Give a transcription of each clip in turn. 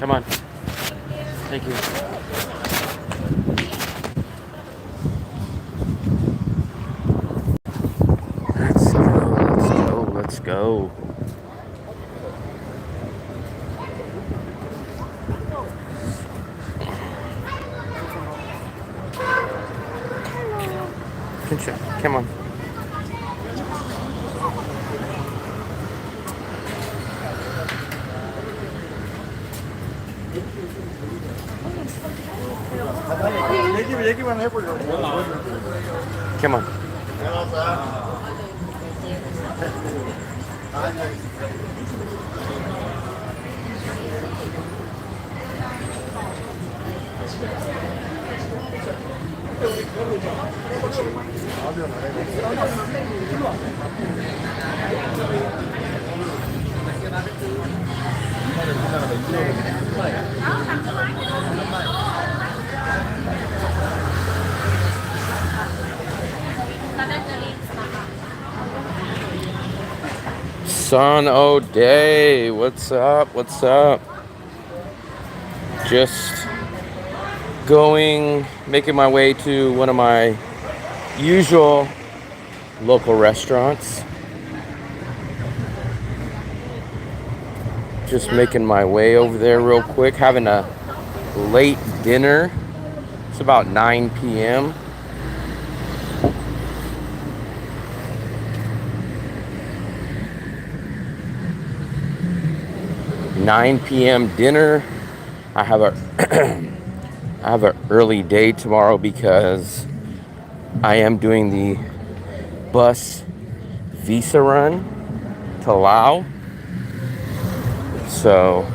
Come on. Thank you. Let's go. Come on. Come on. Son O'Day, what's up? What's up? Just making my way to one of my usual local restaurants. Just making my way over there real quick, having a late dinner. It's about 9 p.m. dinner. I have an early day tomorrow because I am doing the bus visa run to Laos. So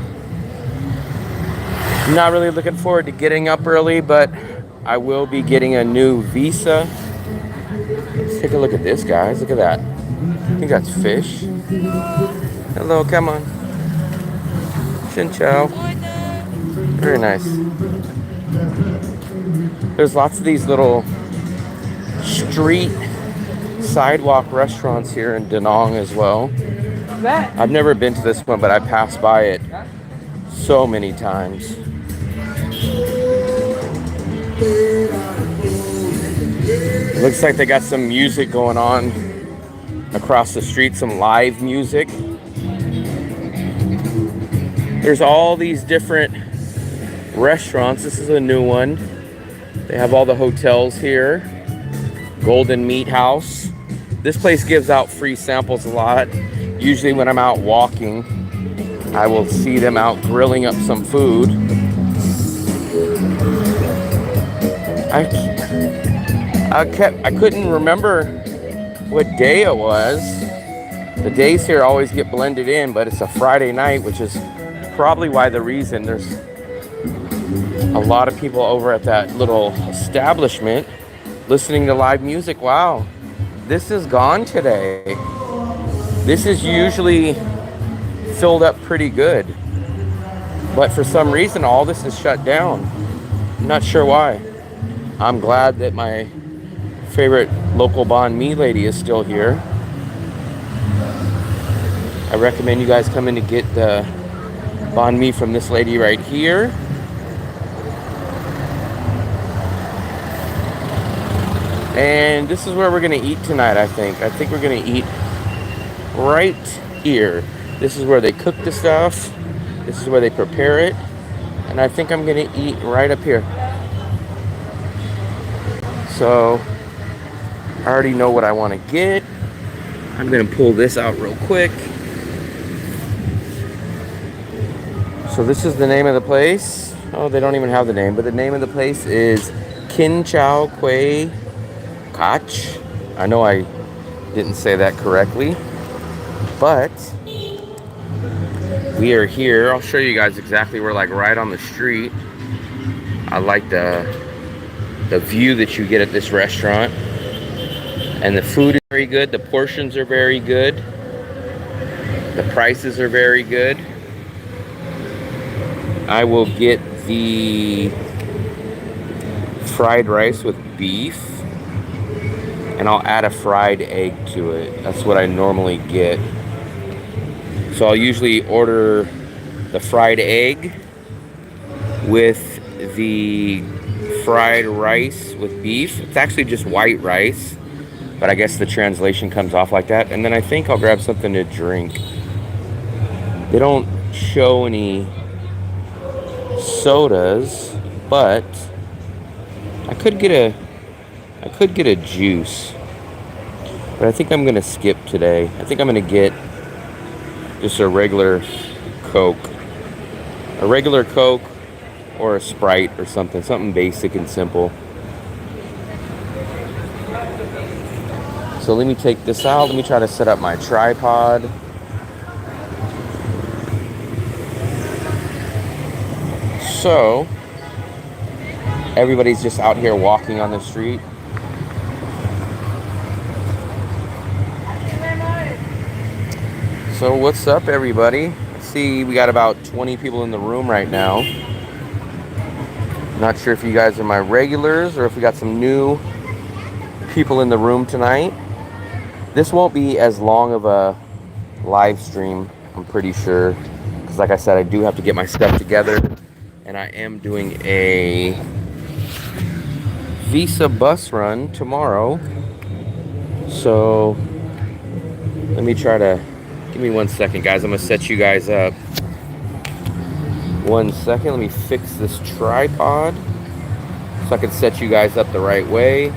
I'm not really looking forward to getting up early, but I will be getting a new visa. Let's take a look at this, guys. Look at that. I think that's fish. Hello, come on. Xin chào. Very nice. There's lots of these little street sidewalk restaurants here in Da Nang as well. I've never been to this one, but I passed by it so many times. Looks like they got some music going on across the street, some live music. There's all these different restaurants. This is a new one. They have all the hotels here. Golden Meat House. This place gives out free samples a lot. Usually when I'm out walking, I will see them out grilling up some food. I couldn't remember what day it was. The days here always get blended in, but it's a Friday night, which is probably why the reason there's a lot of people over at that little establishment listening to live music. Wow, this is gone today. This is usually filled up pretty good, but for some reason all this is shut down. I'm not sure why. I'm glad that my favorite local banh mi lady is still here. I recommend you guys come in to get the banh mi from this lady right here. And this is where we're gonna eat tonight, I think. I think we're gonna eat right here. This is where they cook the stuff. This is where they prepare it. And I think I'm gonna eat right up here. So, I already know what I wanna get. I'm gonna pull this out real quick. So this is the name of the place. Oh, they don't even have the name, but the name of the place is Kin Chow Quay Kach. I know I didn't say that correctly, but we are here. I'll show you guys exactly. We're like right on the street. I like the view that you get at this restaurant, and the food is very good. The portions are very good. The prices are very good. I will get the fried rice with beef, and I'll add a fried egg to it. That's what I normally get. So I'll usually order the fried egg with the fried rice with beef. It's actually just white rice, but I guess the translation comes off like that. And then I think I'll grab something to drink. They don't show any sodas, but I could get a juice. But I think I'm gonna skip today. I think I'm gonna get just a regular Coke. A regular Coke or a Sprite or something basic and simple. So let me take this out. Let me try to set up my tripod. So everybody's just out here walking on the street. So what's up, everybody? I see we got about 20 people in the room right now. Not sure if you guys are my regulars or if we got some new people in the room tonight. This won't be as long of a live stream, I'm pretty sure. Because like I said, I do have to get my stuff together. And I am doing a Visa bus run tomorrow. So let me try to... Give me 1 second, guys. I'm going to set you guys up. 1 second. Let me fix this tripod so I can set you guys up the right way.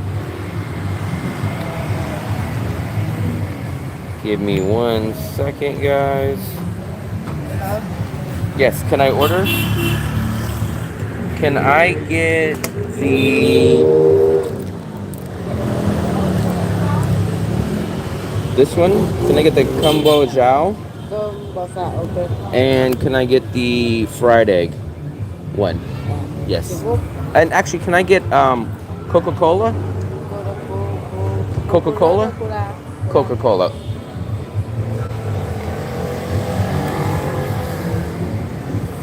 Give me 1 second, guys. Yes, can I order? Can I get this one? Can I get the Combo Jiao? Okay. And can I get the fried egg? One. Yes. And actually, can I get Coca-Cola? Coca-Cola? Coca-Cola.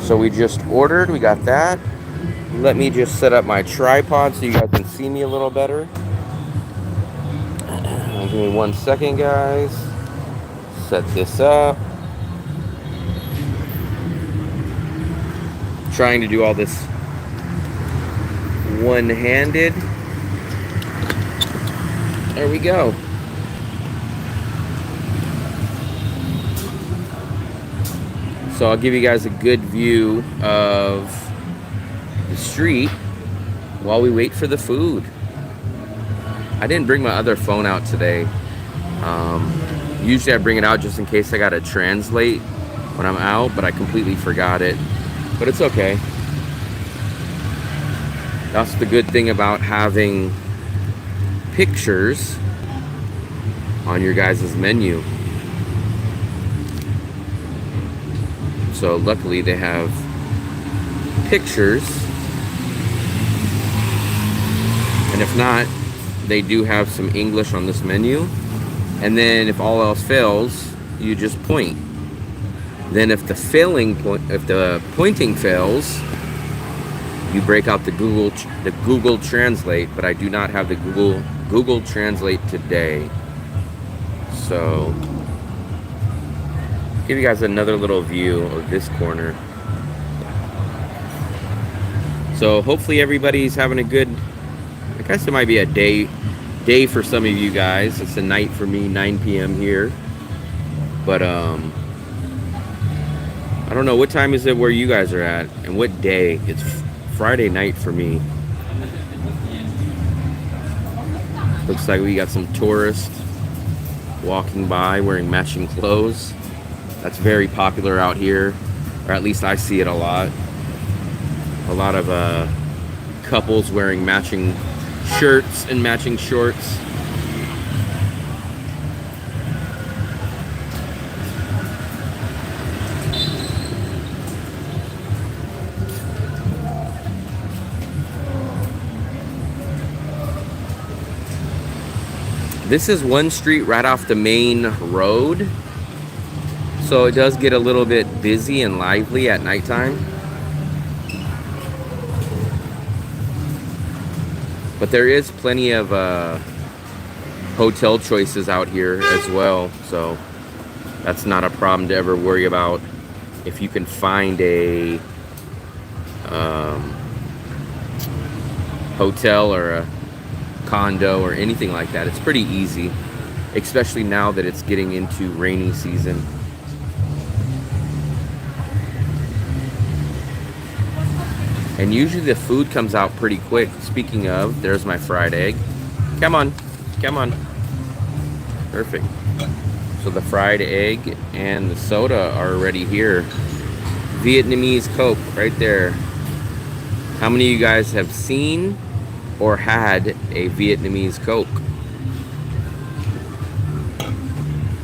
So we just ordered. We got that. Let me just set up my tripod so you guys can see me a little better. Give me 1 second, guys. Set this up. Trying to do all this one-handed. There we go. So I'll give you guys a good view of the street while we wait for the food. I didn't bring my other phone out today. Usually I bring it out just in case I gotta translate when I'm out, but I completely forgot it. But it's okay. That's the good thing about having pictures on your guys' menu. So luckily they have pictures. And if not, they do have some English on this menu. And then if all else fails, you just point. Then if the pointing fails, you break out the Google Translate, but I do not have the Google Translate today. So give you guys another little view of this corner. So hopefully everybody's having a good, I guess it might be a day for some of you guys. It's a night for me, 9 p.m. here. But I don't know, what time is it where you guys are at and what day? It's Friday night for me. Looks like we got some tourists walking by wearing matching clothes. That's very popular out here, or at least I see it a lot. A lot of couples wearing matching shirts and matching shorts. This is one street right off the main road, so it does get a little bit busy and lively at nighttime. But there is plenty of hotel choices out here as well, so that's not a problem to ever worry about if you can find a um, hotel or a condo or anything like that. It's pretty easy, especially now that it's getting into rainy season. And usually the food comes out pretty quick. Speaking of, there's my fried egg. Come on, come on. Perfect. So the fried egg and the soda are already here. Vietnamese Coke right there. How many of you guys have seen or had a Vietnamese Coke?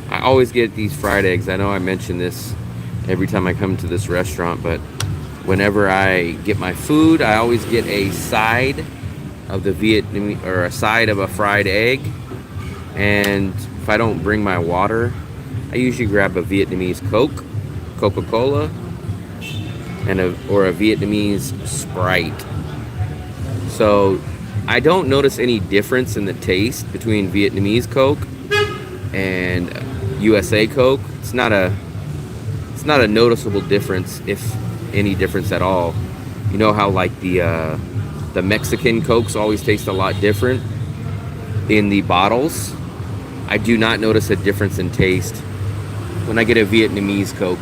I always get these fried eggs. I know I mention this every time I come to this restaurant, but whenever I get my food, I always get a side of the Vietnamese, or a side of a fried egg. And if I don't bring my water, I usually grab a Vietnamese Coke, Coca-Cola, and or a Vietnamese Sprite. So I don't notice any difference in the taste between Vietnamese Coke and USA Coke. It's not a noticeable difference, if any difference at all. You know how like the Mexican Cokes always taste a lot different in the bottles? I do not notice a difference in taste when I get a Vietnamese Coke.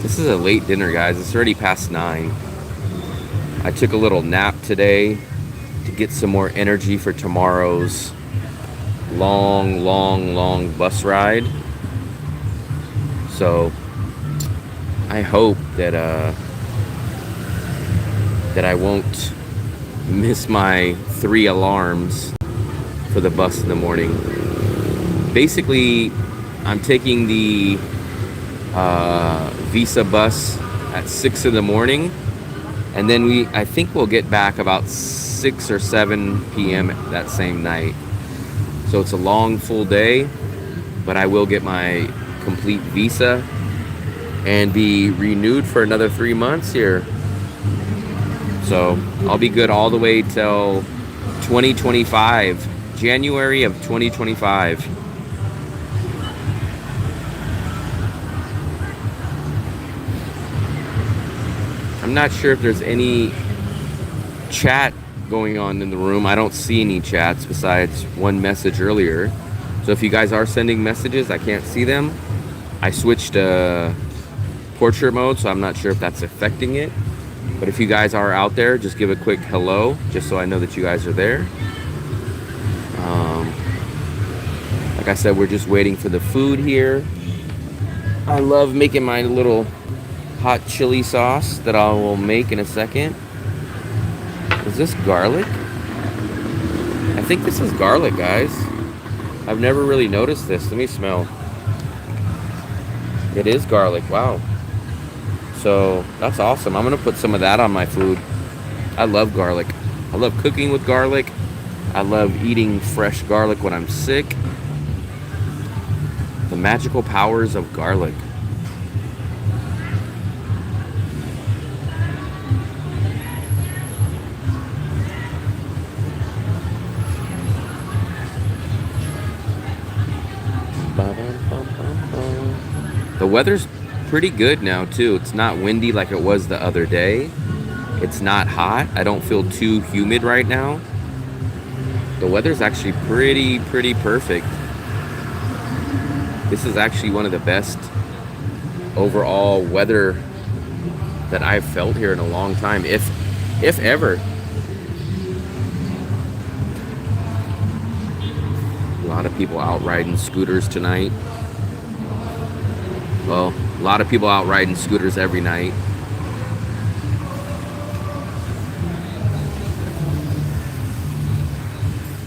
This is a late dinner, guys. It's already past 9. I took a little nap today to get some more energy for tomorrow's long bus ride. So I hope that I won't miss my 3 alarms for the bus in the morning. Basically, I'm taking the Visa bus at 6 in the morning, and then I think we'll get back about 6 or 7 p.m. that same night. So it's a long, full day, but I will get my complete visa and be renewed for another 3 months here. So I'll be good all the way till 2025, January of 2025. I'm not sure if there's any chat going on in the room. I don't see any chats besides one message earlier. So if you guys are sending messages, I can't see them. I switched portrait mode, so I'm not sure if that's affecting it. But if you guys are out there, just give a quick hello, just so I know that you guys are there. Like I said, we're just waiting for the food here. I love making my little hot chili sauce that I will make in a second. Is this garlic? I think this is garlic, guys. I've never really noticed this. Let me smell. It is garlic. Wow. So that's awesome. I'm gonna put some of that on my food. I love garlic. I love cooking with garlic. I love eating fresh garlic when I'm sick. The magical powers of garlic. The weather's pretty good now too. It's not windy like it was the other day. It's not hot. I don't feel too humid right now. The weather's actually pretty perfect. This is actually one of the best overall weather that I've felt here in a long time, if ever. A lot of people out riding scooters tonight. Well, a lot of people out riding scooters every night.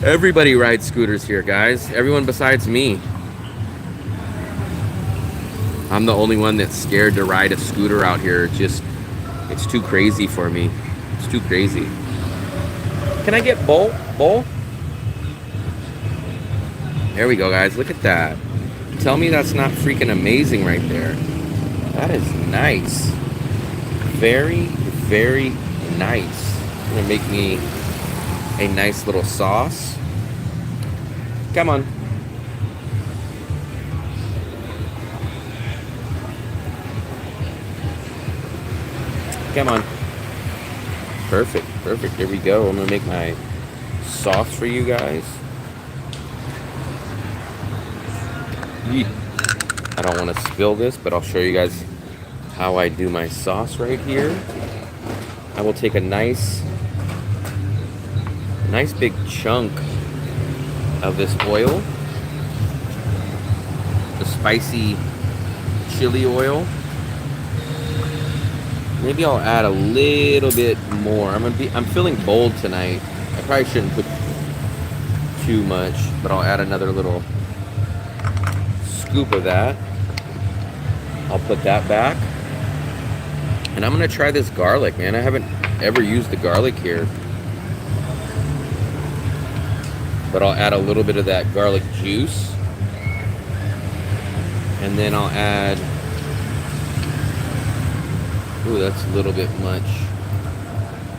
Everybody rides scooters here, guys. Everyone besides me. I'm the only one that's scared to ride a scooter out here. It's too crazy for me. It's too crazy. Can I get bowl? There we go, guys. Look at that. Tell me that's not freaking amazing right there. That is nice. Very nice. It's gonna make me a nice little sauce. Come on. Come on. Perfect, perfect. Here we go. I'm gonna make my sauce for you guys. I don't want to spill this, but I'll show you guys how I do my sauce right here. I will take a nice big chunk of this oil, the spicy chili oil. Maybe I'll add a little bit more. I'm feeling bold tonight. I probably shouldn't put too much, but I'll add another little scoop of that. I'll put that back. And I'm gonna try this garlic, man. I haven't ever used the garlic here. But I'll add a little bit of that garlic juice. And then I'll add, ooh, that's a little bit much.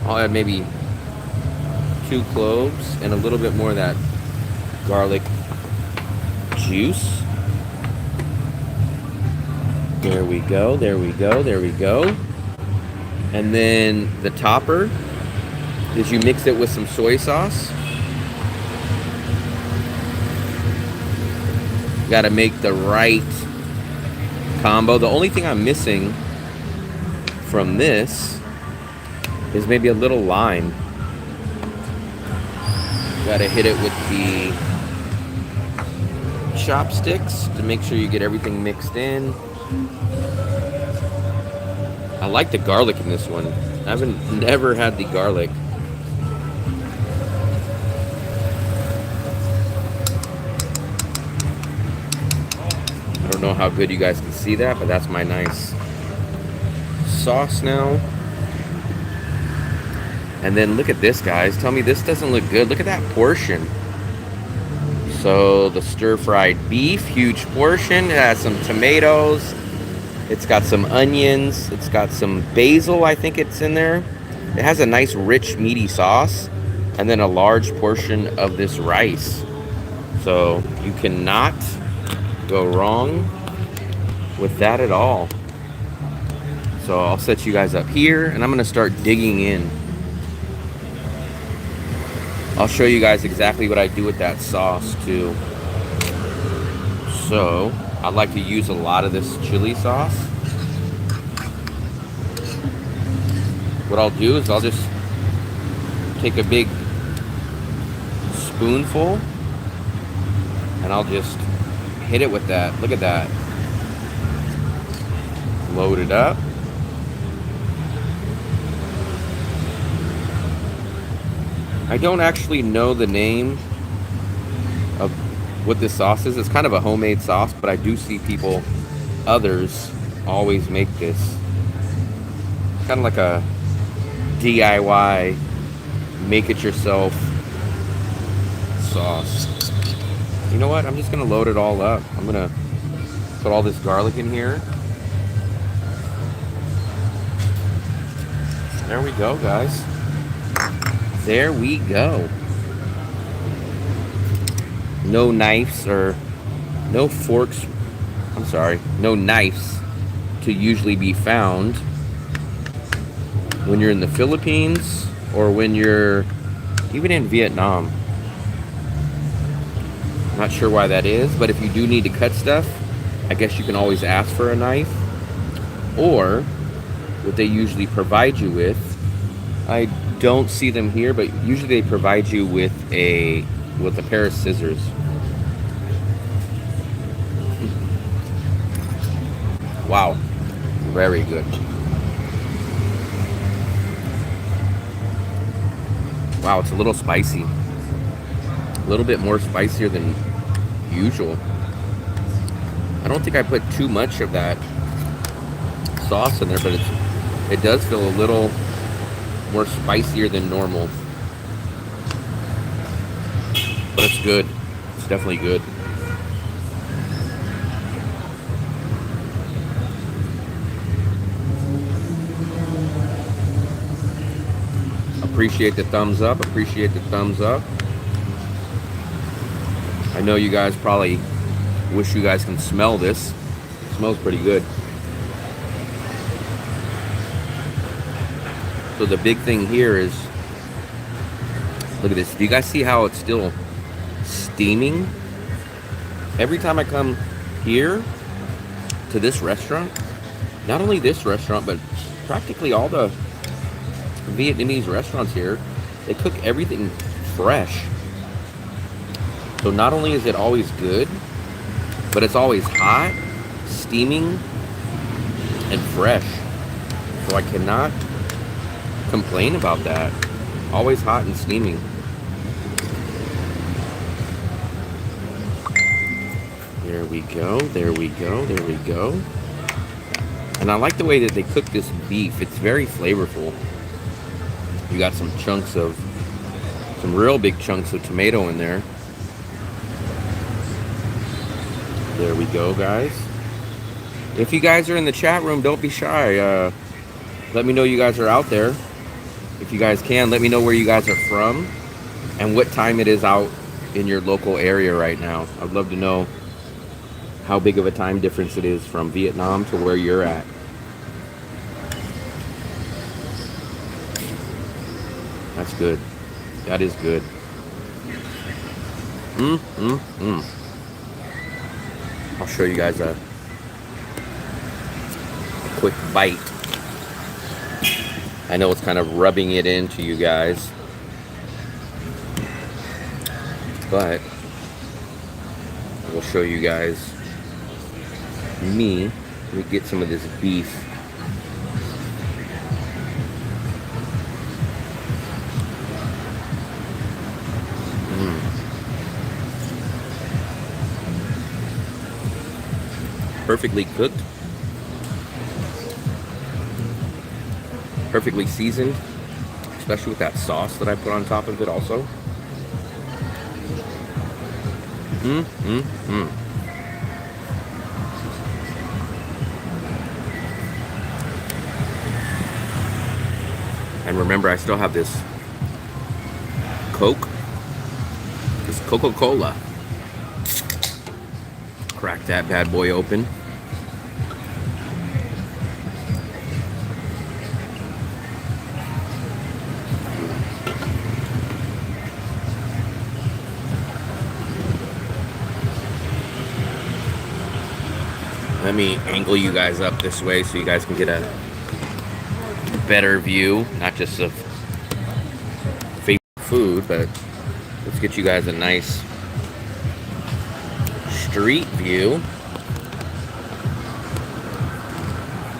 I'll add maybe 2 cloves and a little bit more of that garlic juice. There we go, there we go, there we go. And then the topper is you mix it with some soy sauce. You gotta make the right combo. The only thing I'm missing from this is maybe a little lime. Gotta hit it with the chopsticks to make sure you get everything mixed in. I like the garlic in this one. I haven't never had the garlic. I don't know how good you guys can see that, but that's my nice sauce now. And then look at this, guys. Tell me this doesn't look good. Look at that portion. So the stir-fried beef, huge portion. It has some tomatoes. It's got some onions. It's got some basil, I think it's in there. It has a nice, rich, meaty sauce. And then a large portion of this rice. So you cannot go wrong with that at all. So I'll set you guys up here, and I'm going to start digging in. I'll show you guys exactly what I do with that sauce too. So I like to use a lot of this chili sauce. What I'll do is I'll just take a big spoonful and I'll just hit it with that. Look at that. Load it up. I don't actually know the name of what this sauce is. It's kind of a homemade sauce, but I do see people, others, always make this. Kind of like a DIY, make-it-yourself sauce. You know what? I'm just going to load it all up. I'm going to put all this garlic in here. There we go, guys. There we go. No knives or no forks. I'm sorry, no knives to usually be found when you're in the Philippines or when you're even in Vietnam. Not sure why that is, but if you do need to cut stuff, I guess you can always ask for a knife. Or what they usually provide you with, I don't see them here, but usually they provide you with a pair of scissors. Wow, very good. Wow, it's a little spicy. A little bit more spicier than usual. I don't think I put too much of that sauce in there, but it does feel a little more spicier than normal. But it's good. It's definitely good. Appreciate the thumbs up. Appreciate the thumbs up. I know you guys probably wish you guys can smell this. It smells pretty good. So the big thing here is, look at this. Do you guys see how it's still steaming? Every time I come here to this restaurant, not only this restaurant, but practically all the Vietnamese restaurants here, they cook everything fresh. So not only is it always good, but it's always hot, steaming, and fresh. So I cannot complain about that. Always hot and steaming. There we go, there we go, there we go. And I like the way that they cook this beef. It's very flavorful. You got some real big chunks of tomato in there. There we go, guys. If you guys are in the chat room, don't be shy. Let me know you guys are out there. If you guys can, let me know where you guys are from and what time it is out in your local area right now. I'd love to know how big of a time difference it is from Vietnam to where you're at. That's good. That is good. I'll show you guys a quick bite. I know it's kind of rubbing it into you guys, but we'll show you guys me. Let me get some of this beef. Perfectly cooked, perfectly seasoned, especially with that sauce that I put on top of it also. And remember, I still have this Coke, this Coca-Cola. Crack that bad boy open. Let me angle you guys up this way so you guys can get a better view, not just of favorite food, but let's get you guys a nice street view.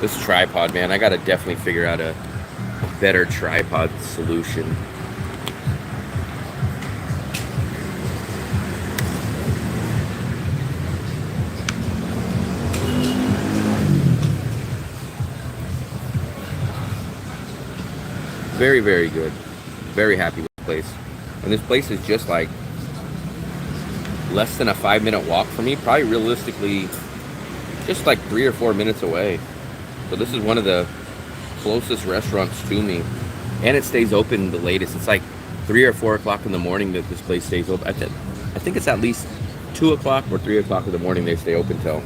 This tripod, man, I gotta definitely figure out a better tripod solution. Very, very good. Very happy with the place. And this place is just like less than a 5-minute walk from me. Probably realistically just like 3 or 4 minutes away. So this is one of the closest restaurants to me. And it stays open the latest. It's like 3 or 4 o'clock in the morning that this place stays open. I think it's at least 2 o'clock or 3 o'clock in the morning they stay open till.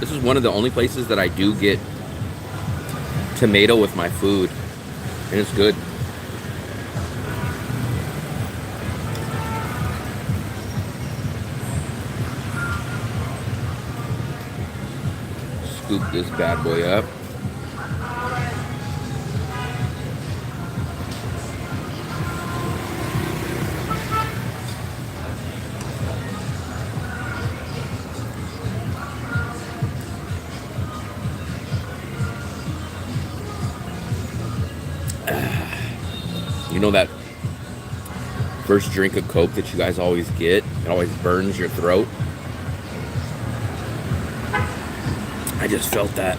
This is one of the only places that I do get tomato with my food, and it's good. Scoop this bad boy up. You know that first drink of Coke that you guys always get? It always burns your throat. I just felt that.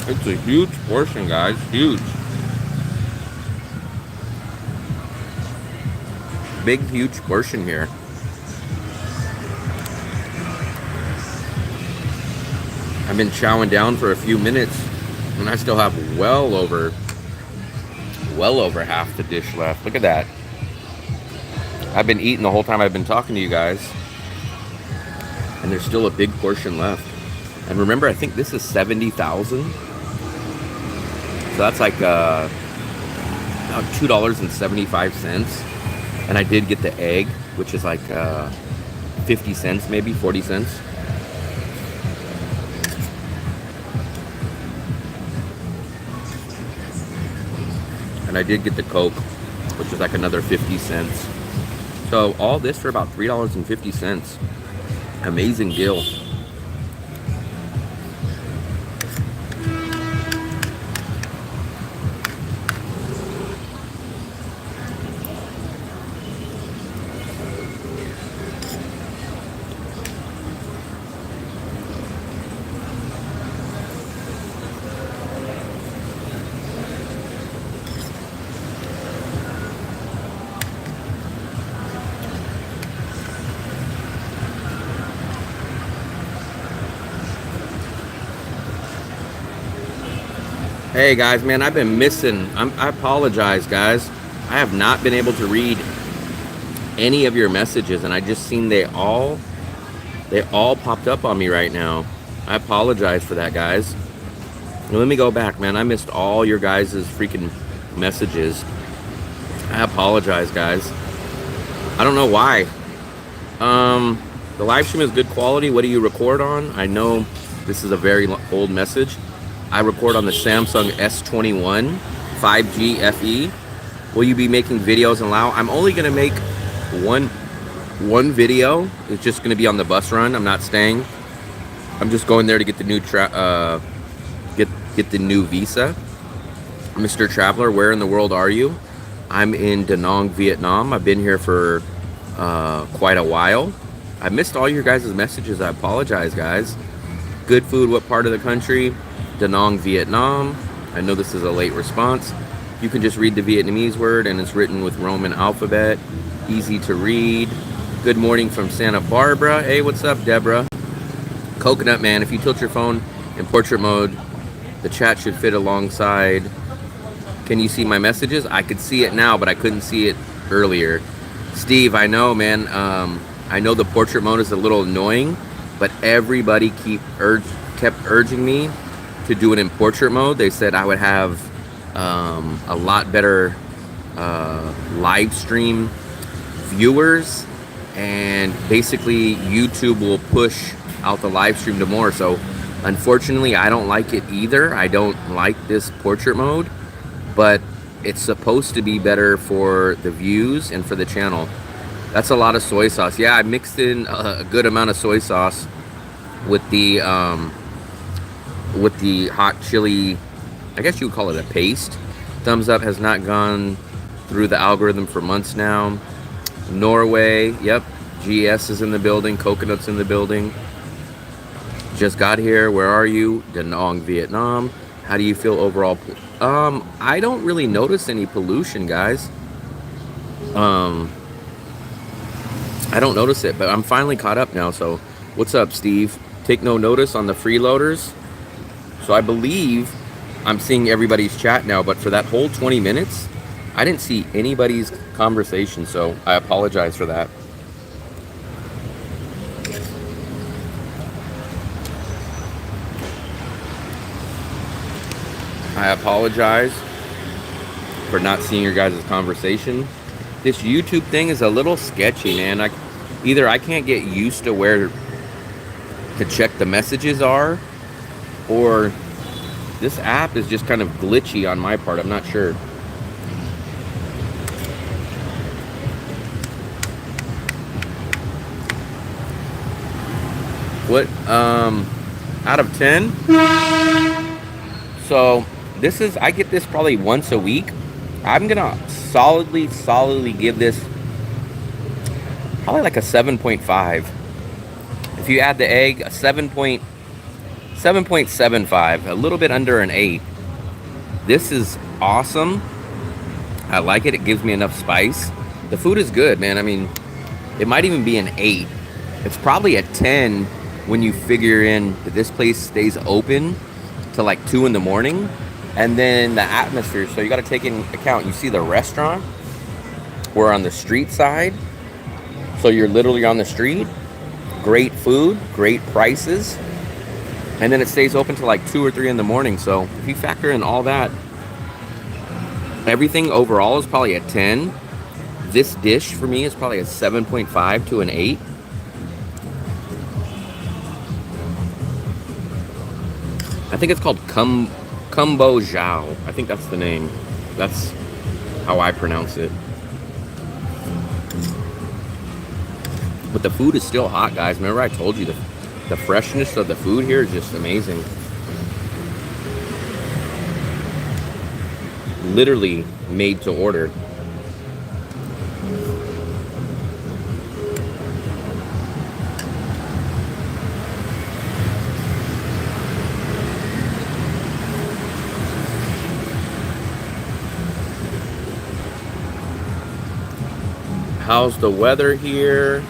It's a huge portion, guys. Huge. Big, huge portion here. I've been chowing down for a few minutes, and I still have well over half the dish left. Look at that. I've been eating the whole time I've been talking to you guys, and there's still a big portion left. And remember, I think this is 70,000. So that's like about $2.75. And I did get the egg, which is like 50 cents, maybe 40 cents. And I did get the Coke, which is like another 50 cents. So all this for about $3.50. Amazing deal. Hey guys, man, I've been missing. I apologize, guys. I have not been able to read any of your messages, and I just seen they all popped up on me right now. I apologize for that, guys. Now, let me go back, man. I missed all your guys' freaking messages. I apologize, guys. I don't know why. The live stream is good quality. What do you record on? I know this is a very old message. I record on the Samsung S21 5G FE. Will you be making videos and allow? I'm only gonna make one video. It's just gonna be on the bus run. I'm not staying. I'm just going there to get the new get the new visa. Mr. Traveler, where in the world are you? I'm in Da Nang, Vietnam. I've been here for quite a while. I missed all your guys' messages. I apologize, guys. Good food. What part of the country? Da Nang, Vietnam. I know this is a late response. You can just read the Vietnamese word, and it's written with Roman alphabet. Easy to read. Good morning from Santa Barbara. Hey, what's up, Deborah? Coconut Man, if you tilt your phone in portrait mode, the chat should fit alongside. Can you see my messages? I could see it now, but I couldn't see it earlier. Steve, I know, man. I know the portrait mode is a little annoying, but everybody kept urging me to do it in portrait mode. They said I would have a lot better live stream viewers, and basically YouTube will push out the live stream to more. So unfortunately, I don't like it either. I don't like this portrait mode, but it's supposed to be better for the views and for the channel. That's a lot of soy sauce. Yeah, I mixed in a good amount of soy sauce with the hot chili. I guess you would call it a paste. Thumbs up has not gone through the algorithm for months now. Norway, yep. GS is in the building. Coconut's in the building. Just got here. Where are you? Da Nang, Vietnam. How do you feel overall? I don't really notice any pollution, guys. I don't notice it, but I'm finally caught up now. So what's up, Steve? Take no notice on the freeloaders. So I believe I'm seeing everybody's chat now, but for that whole 20 minutes, I didn't see anybody's conversation, so I apologize for that. I apologize for not seeing your guys' conversation. This YouTube thing is a little sketchy, man. Either I can't get used to where to check the messages are, or this app is just kind of glitchy on my part. I'm not sure. What, out of 10? So this is, I get this probably once a week. I'm gonna solidly give this probably like a 7.5. If you add the egg, a 7.5 7.75, a little bit under an 8. This is awesome. I like it. It gives me enough spice. The food is good, man. I mean, it might even be an 8. It's probably a 10 when you figure in that this place stays open till like 2 in the morning. And then the atmosphere. So you got to take into account, you see the restaurant. We're on the street side. So you're literally on the street. Great food, great prices. And then it stays open till like 2 or 3 in the morning. So if you factor in all that, everything overall is probably a 10. This dish for me is probably a 7.5 to an 8. I think it's called Kumbo Zhao. I think that's the name. That's how I pronounce it. But the food is still hot, guys. Remember I told you the freshness of the food here is just amazing. Literally made to order. How's the weather here?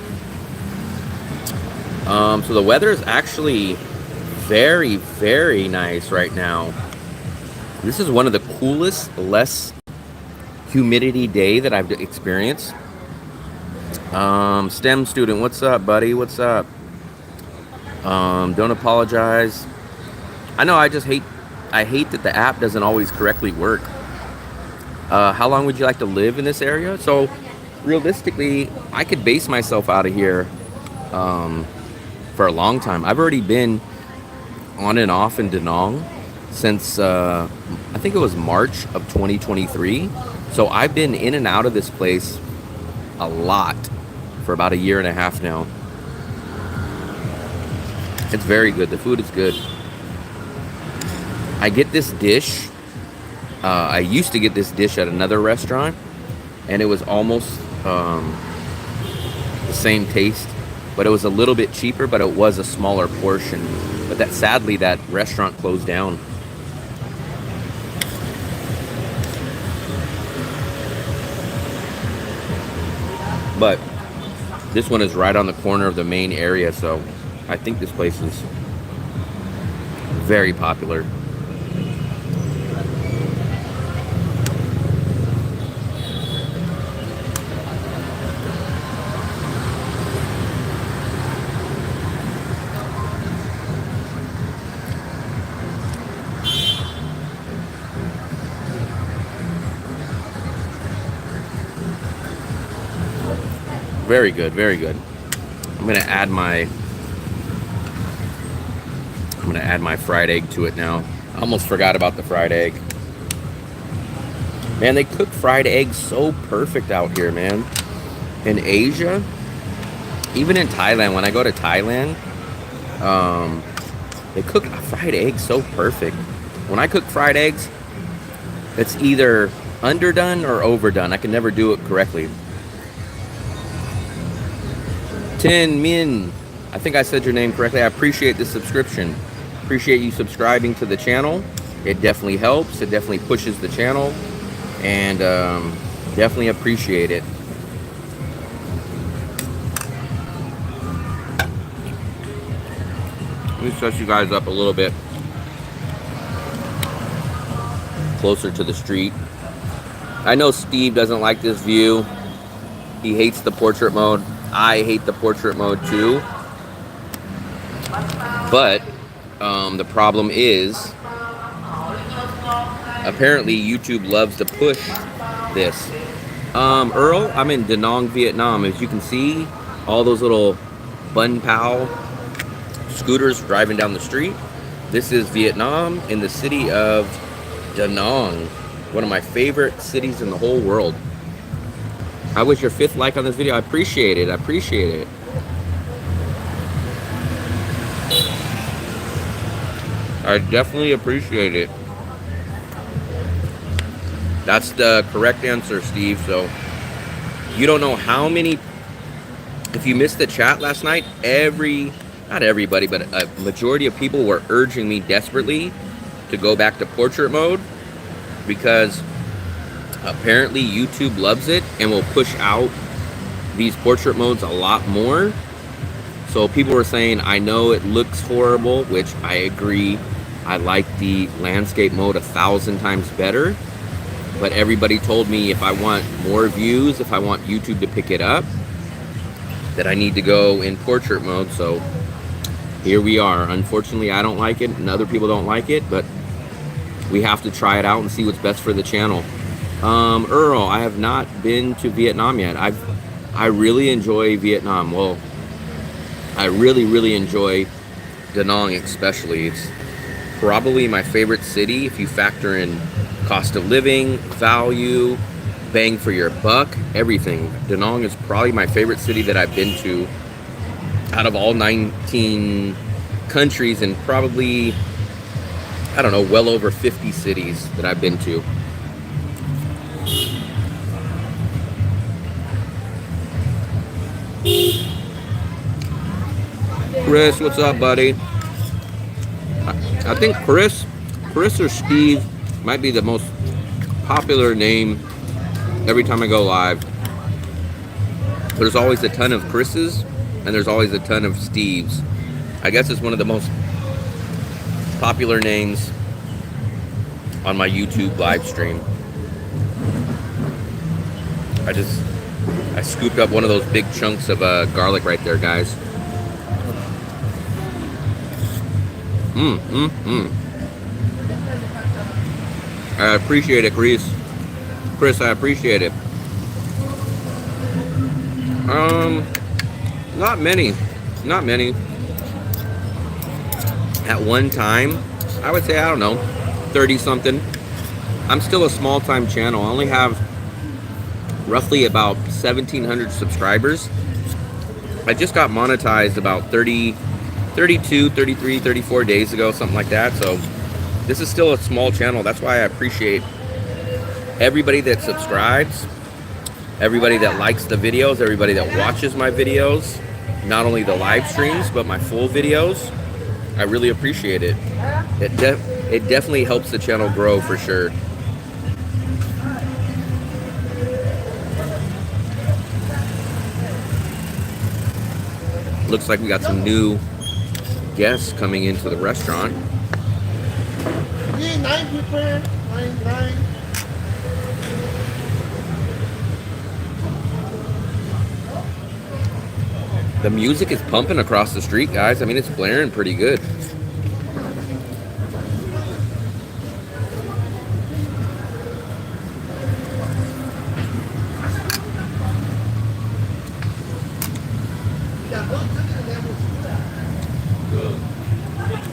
So the weather is actually very, very nice right now. This is one of the coolest, less humidity day that I've experienced. STEM student, what's up, buddy? What's up? Don't apologize. I know, I hate that the app doesn't always correctly work. How long would you like to live in this area? So realistically, I could base myself out of here for a long time. I've already been on and off in Da Nang since I think it was March of 2023. So I've been in and out of this place a lot for about a year and a half now. It's very good. The food is good. I get this dish. I used to get this dish at another restaurant, and it was almost the same taste, but it was a little bit cheaper, but it was a smaller portion. But that sadly, that restaurant closed down. But this one is right on the corner of the main area, so I think this place is very popular. Very good, very good. I'm gonna add my fried egg to it now. I almost forgot about the fried egg. Man, they cook fried eggs so perfect out here, man. In Asia, even in Thailand, when I go to Thailand, they cook fried eggs so perfect. When I cook fried eggs, it's either underdone or overdone. I can never do it correctly. Tin Min, I think I said your name correctly. I appreciate the subscription. Appreciate you subscribing to the channel. It definitely helps. It definitely pushes the channel. And definitely appreciate it. Let me set you guys up a little bit closer to the street. I know Steve doesn't like this view. He hates the portrait mode. I hate the portrait mode too. But the problem is, apparently YouTube loves to push this. Earl, I'm in Da Nang, Vietnam. As you can see, all those little Bun Pow scooters driving down the street. This is Vietnam in the city of Da Nang, one of my favorite cities in the whole world. I wish your 5th like on this video. I appreciate it. I appreciate it. I definitely appreciate it. That's the correct answer, Steve. So you don't know how many. If you missed the chat last night, every not everybody, but a majority of people were urging me desperately to go back to portrait mode because apparently YouTube loves it and will push out these portrait modes a lot more. So people were saying, I know it looks horrible, which I agree. I like the landscape mode 1,000 times better. But everybody told me if I want more views, if I want YouTube to pick it up, that I need to go in portrait mode. So here we are. Unfortunately, I don't like it and other people don't like it, but we have to try it out and see what's best for the channel. Earl, I have not been to Vietnam yet. I really enjoy Vietnam. Well, I really enjoy Da Nang especially. It's probably my favorite city if you factor in cost of living, value, bang for your buck, everything. Da Nang is probably my favorite city that I've been to out of all 19 countries and probably, I don't know, well over 50 cities that I've been to. Chris, what's up, buddy? I think Chris or Steve might be the most popular name every time I go live. There's always a ton of Chris's and there's always a ton of Steves. I guess it's one of the most popular names on my YouTube live stream. I scooped up one of those big chunks of garlic right there, guys. I appreciate it, Chris. I appreciate it. Not many. At one time, I would say, I don't know, 30 something. I'm still a small time channel. I only have roughly about 1,700 subscribers. I just got monetized about 32, 33, 34 days ago, something like that. So this is still a small channel. That's why I appreciate everybody that subscribes, everybody that likes the videos, everybody that watches my videos, not only the live streams, but my full videos. I really appreciate it. It definitely helps the channel grow for sure. Looks like we got some new guests coming into the restaurant. Yeah, 9 people. 9. The music is pumping across the street, guys. I mean, it's blaring pretty good.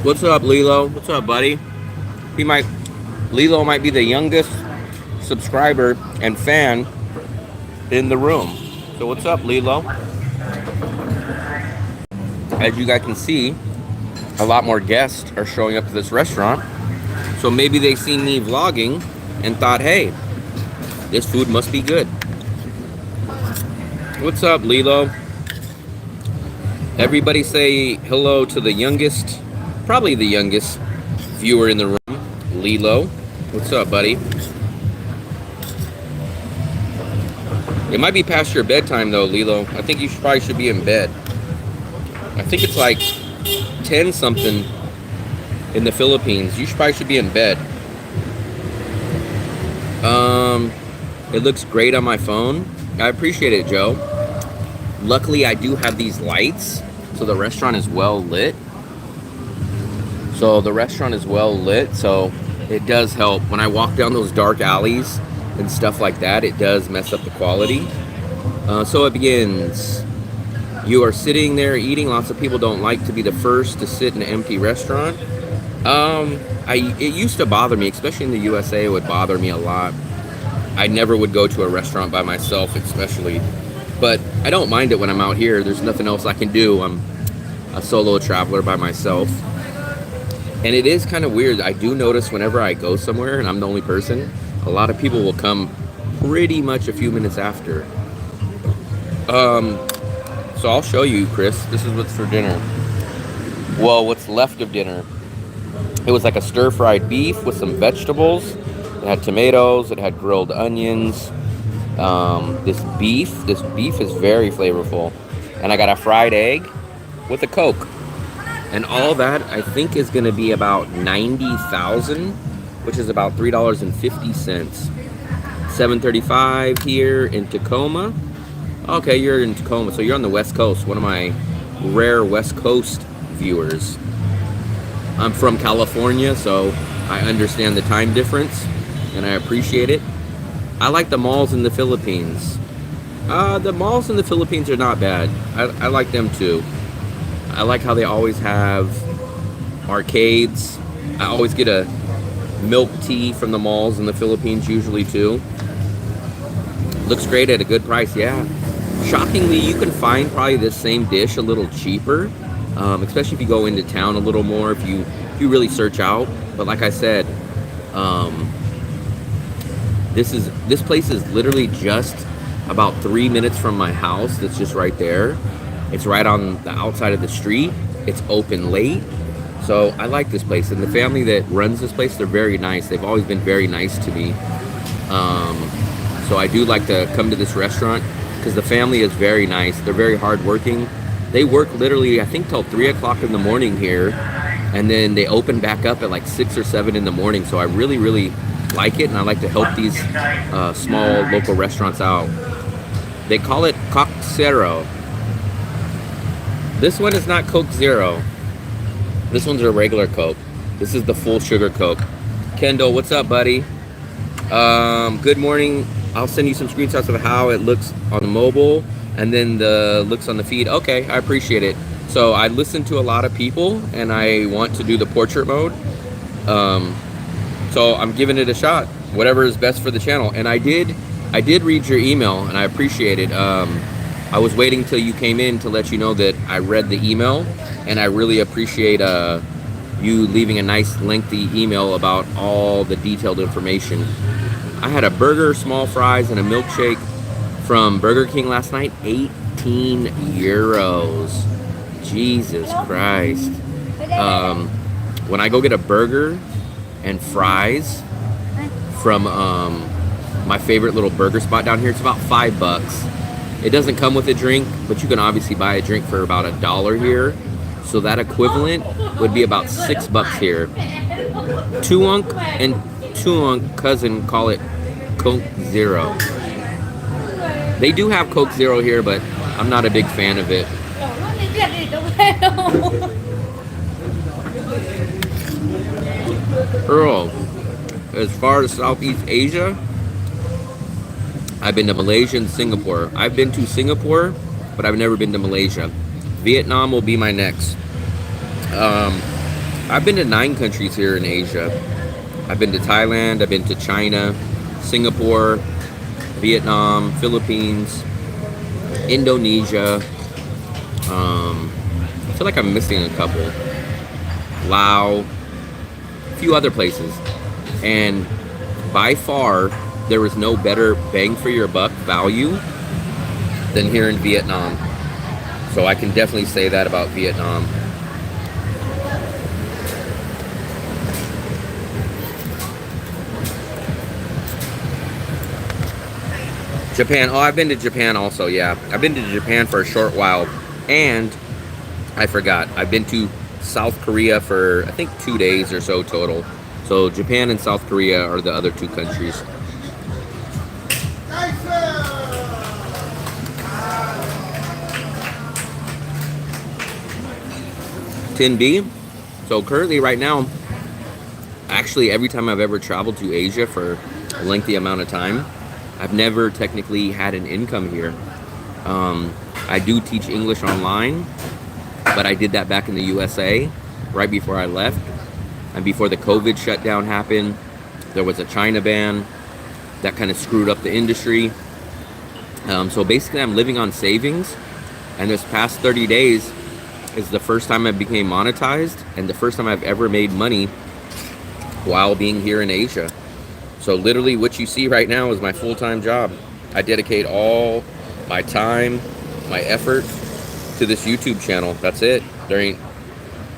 What's up, Lilo? What's up, buddy? Lilo might be the youngest subscriber and fan in the room. So what's up, Lilo? As you guys can see, a lot more guests are showing up to this restaurant. So maybe they seen me vlogging and thought, hey, this food must be good. What's up, Lilo? Everybody say hello to the youngest, probably the youngest viewer in the room, Lilo. What's up, buddy? It might be past your bedtime though, Lilo. I think you probably should be in bed. I think it's like 10 something in the Philippines. You probably should be in bed. It looks great on my phone. I appreciate it, Joe. Luckily, I do have these lights, so the restaurant is well lit. So it does help. When I walk down those dark alleys and stuff like that, it does mess up the quality. So it begins. You are sitting there eating. Lots of people don't like to be the first to sit in an empty restaurant. It used to bother me, especially in the USA, it would bother me a lot. I never would go to a restaurant by myself, especially. But I don't mind it when I'm out here. There's nothing else I can do. I'm a solo traveler by myself. And it is kind of weird. I do notice whenever I go somewhere and I'm the only person, a lot of people will come pretty much a few minutes after. So I'll show you, Chris. This is what's for dinner. Well, what's left of dinner? It was like a stir-fried beef with some vegetables. It had tomatoes. It had grilled onions. This beef is very flavorful. And I got a fried egg with a Coke. And all that I think is going to be about 90,000, which is about $3.50. 7:35 here in Tacoma. Okay, you're in Tacoma, so you're on the West Coast. One of my rare West Coast viewers. I'm from California, so I understand the time difference, and I appreciate it. I like the malls in the Philippines. The malls in the Philippines are not bad. I like them too. I like how they always have arcades. I always get a milk tea from the malls in the Philippines usually too. Looks great at a good price, yeah. Shockingly, you can find probably this same dish a little cheaper, especially if you go into town a little more, if you really search out. But like I said, this place is literally just about 3 minutes from my house. That's just right there. It's right on the outside of the street. It's open late. So I like this place. And the family that runs this place, they're very nice. They've always been very nice to me. So I do like to come to this restaurant because the family is very nice. They're very hardworking. They work literally, I think, till 3 o'clock in the morning here. And then they open back up at like 6 or 7 in the morning. So I really, really like it. And I like to help these small local restaurants out. They call it Coke Zero. This one is not Coke Zero. This one's a regular Coke. This is the full sugar Coke. Kendall, what's up, buddy? Good morning. I'll send you some screenshots of how it looks on mobile and then the looks on the feed. Okay, I appreciate it. So I listen to a lot of people and I want to do the portrait mode. So I'm giving it a shot. Whatever is best for the channel. And I did read your email and I appreciate it. I was waiting till you came in to let you know that I read the email, and I really appreciate you leaving a nice lengthy email about all the detailed information. I had a burger, small fries, and a milkshake from Burger King last night. 18 euros. Jesus Christ. When I go get a burger and fries from my favorite little burger spot down here, it's about $5. It doesn't come with a drink, but you can obviously buy a drink for about $1 here. So that equivalent would be about $6 here. Tuunk and Tuunk cousin call it Coke Zero. They do have Coke Zero here, but I'm not a big fan of it. Earl, as far as Southeast Asia, I've been to Malaysia and Singapore. I've been to Singapore, but I've never been to Malaysia. Vietnam will be my next. I've been to 9 countries here in Asia. I've been to Thailand, I've been to China, Singapore, Vietnam, Philippines, Indonesia. I feel like I'm missing a couple. Laos, a few other places. And by far, there is no better bang for your buck value than here in Vietnam. So I can definitely say that about Vietnam. Japan. Oh, I've been to Japan also, yeah. I've been to Japan for a short while. And I forgot, I've been to South Korea for, I think, 2 days or so total. So Japan and South Korea are the other 2 countries. 10B. So currently right now, actually every time I've ever traveled to Asia for a lengthy amount of time, I've never technically had an income here. I do teach English online, but I did that back in the USA right before I left. And before the COVID shutdown happened, there was a China ban that kind of screwed up the industry. So basically I'm living on savings, and this past 30 days is the first time I became monetized and the first time I've ever made money while being here in Asia. So literally what you see right now is my full-time job. I dedicate all my time, my effort to this YouTube channel. That's it. There ain't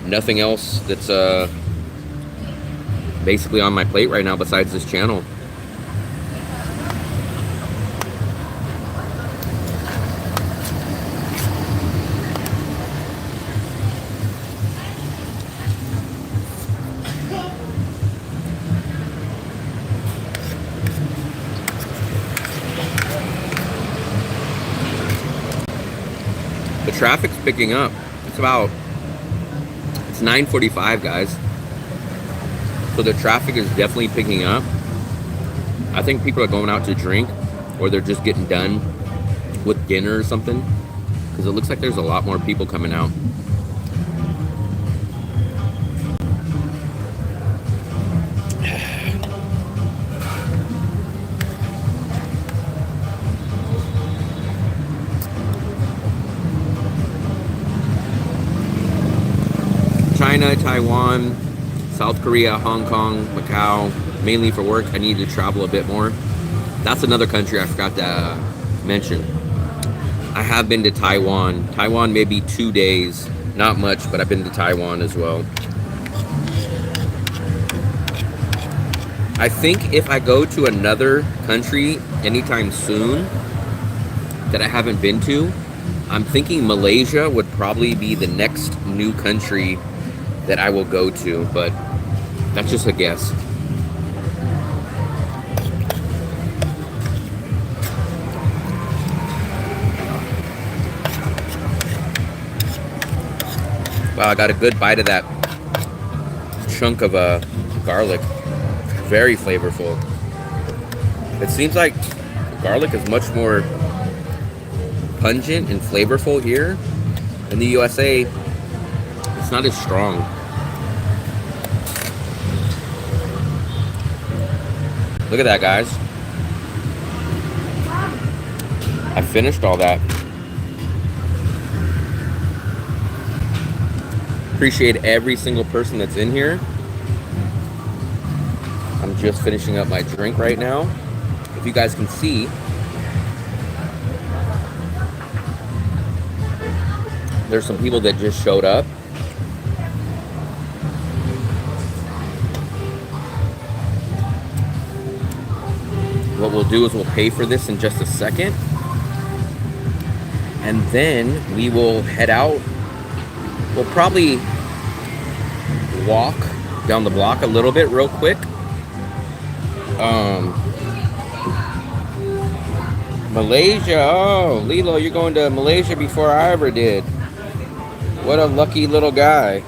nothing else that's basically on my plate right now besides this channel. The traffic's picking up. It's 9:45, guys. So the traffic is definitely picking up. I think people are going out to drink, or they're just getting done with dinner or something, because it looks like there's a lot more people coming out. China, Taiwan, South Korea, Hong Kong, Macau, mainly for work. I need to travel a bit more. That's another country I forgot to mention. I have been to Taiwan. Taiwan maybe 2 days, not much, but I've been to Taiwan as well. I think if I go to another country anytime soon that I haven't been to, I'm thinking Malaysia would probably be the next new country that I will go to, but that's just a guess. Wow, I got a good bite of that chunk of garlic. Very flavorful. It seems like garlic is much more pungent and flavorful here. In the USA, it's not as strong. Look at that, guys. I finished all that. Appreciate every single person that's in here. I'm just finishing up my drink right now. If you guys can see, there's some people that just showed up. What we'll do is we'll pay for this in just a second, and then we will head out. We'll probably walk down the block a little bit real quick. Malaysia. Oh, Lilo, you're going to Malaysia before I ever did. What a lucky little guy.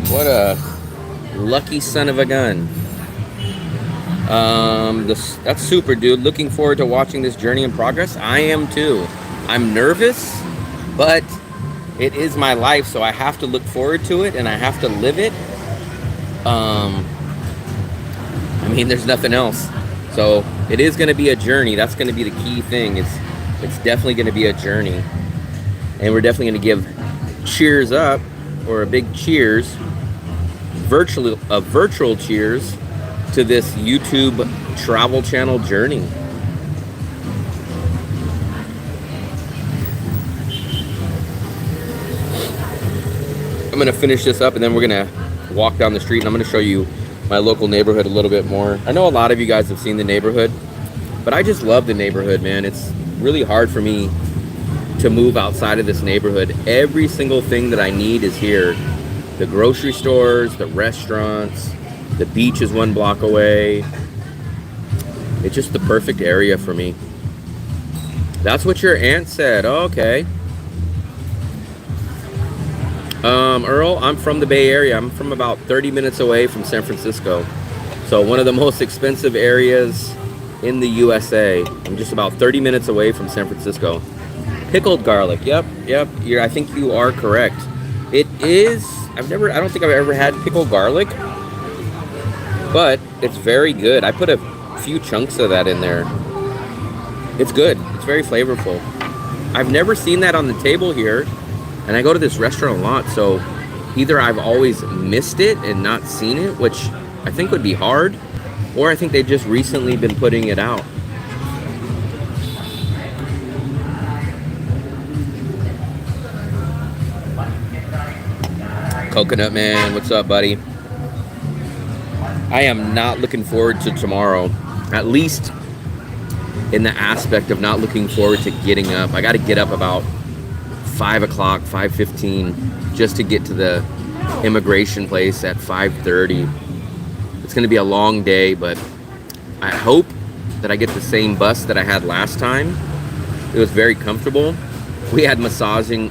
What a lucky son of a gun. That's super, dude. Looking forward to watching this journey in progress. I am too. I'm nervous, but it is my life, so I have to look forward to it and I have to live it. I mean, there's nothing else. So it is going to be a journey. That's going to be the key thing. It's definitely going to be a journey, and we're definitely going to give cheers up, or a big cheers, a virtual cheers to this YouTube travel channel journey. I'm going to finish this up, and then we're going to walk down the street, and I'm going to show you my local neighborhood a little bit more. I know a lot of you guys have seen the neighborhood, but I just love the neighborhood, man. It's really hard for me to move outside of this neighborhood. Every single thing that I need is here. The grocery stores, the restaurants, the beach is 1 block away. It's just the perfect area for me. That's what your aunt said. Oh, okay. Earl, I'm from the Bay Area. I'm from about 30 minutes away from San Francisco. So one of the most expensive areas in the USA. I'm just about 30 minutes away from San Francisco. Pickled garlic. Yep. I think you are correct. It is, I don't think I've ever had pickled garlic, but it's very good. I put a few chunks of that in there. It's good. It's very flavorful. I've never seen that on the table here. And I go to this restaurant a lot, so either I've always missed it and not seen it, which I think would be hard, or I think they've just recently been putting it out. Coconut Man, what's up, buddy? I am not looking forward to tomorrow, at least in the aspect of not looking forward to getting up. I got to get up about 5 o'clock, 5:15, just to get to the immigration place at 5:30. It's going to be a long day, but I hope that I get the same bus that I had last time. It was very comfortable. We had massaging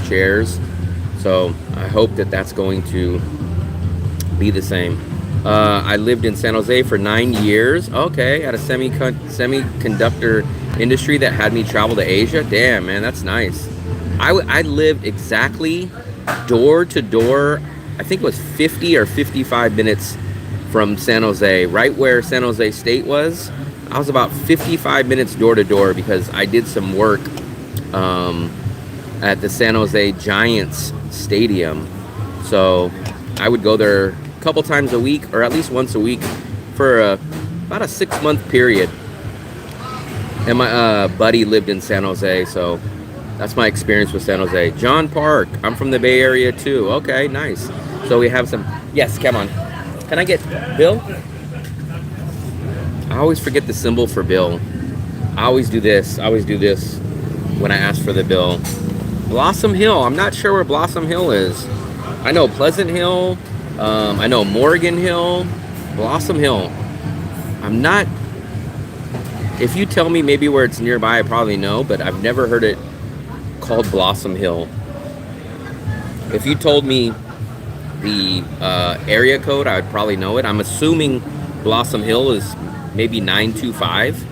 chairs, so I hope that that's going to be the same. I lived in San Jose for 9 years. Okay, at a semiconductor industry that had me travel to Asia. Damn, man, that's nice. I lived exactly door to door. I think it was 50 or 55 minutes from San Jose, right where San Jose State was. I was about 55 minutes door to door because I did some work at the San Jose Giants Stadium. So I would go there a couple times a week, or at least once a week, for about a 6-month period. And my buddy lived in San Jose, so that's my experience with San Jose. John Park, I'm from the Bay Area too. Okay, nice. So we have some, yes, come on. Can I get Bill? I always forget the symbol for bill. I always do this when I ask for the bill. Blossom Hill, I'm not sure where Blossom Hill is. I know Pleasant Hill, I know Morgan Hill, Blossom Hill. I'm not, if you tell me maybe where it's nearby, I probably know, but I've never heard it called Blossom Hill. If you told me the area code, I would probably know it. I'm assuming Blossom Hill is maybe 925.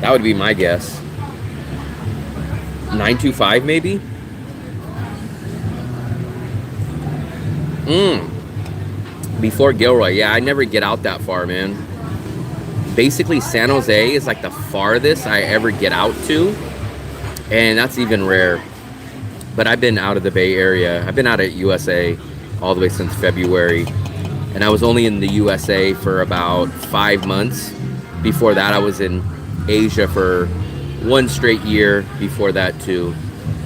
That would be my guess. 925 maybe? Before Gilroy. Yeah, I never get out that far, man. Basically, San Jose is like the farthest I ever get out to. And that's even rare. But I've been out of the Bay Area. I've been out at USA all the way since February. And I was only in the USA for about 5 months. Before that, I was in Asia for 1 straight year before that too.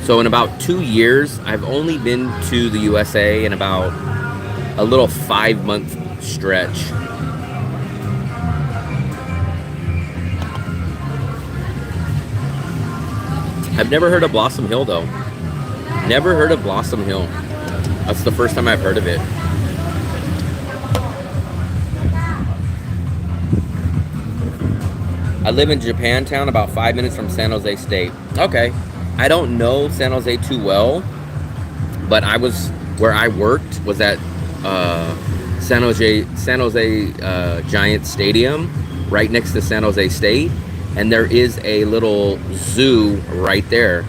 So in about 2 years, I've only been to the USA in about a little 5-month stretch. I've never heard of Blossom Hill though. Never heard of Blossom Hill. That's the first time I've heard of it. I live in Japantown, about 5 minutes from San Jose State. Okay. I don't know San Jose too well, but where I worked was at San Jose Giants Stadium, right next to San Jose State, and there is a little zoo right there,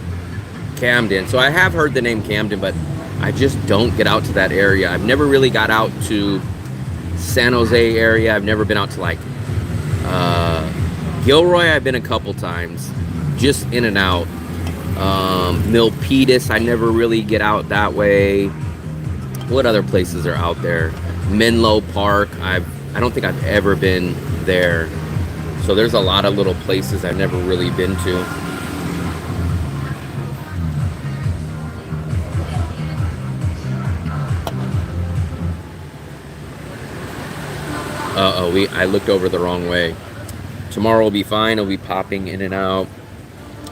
Camden. So I have heard the name Camden, but I just don't get out to that area. I've never really got out to San Jose area. I've never been out to like Gilroy. I've been a couple times, just in and out. Milpitas, I never really get out that way. What other places are out there? Menlo Park, I don't think I've ever been there. So there's a lot of little places I've never really been to. I looked over the wrong way. Tomorrow will be fine. I'll be popping in and out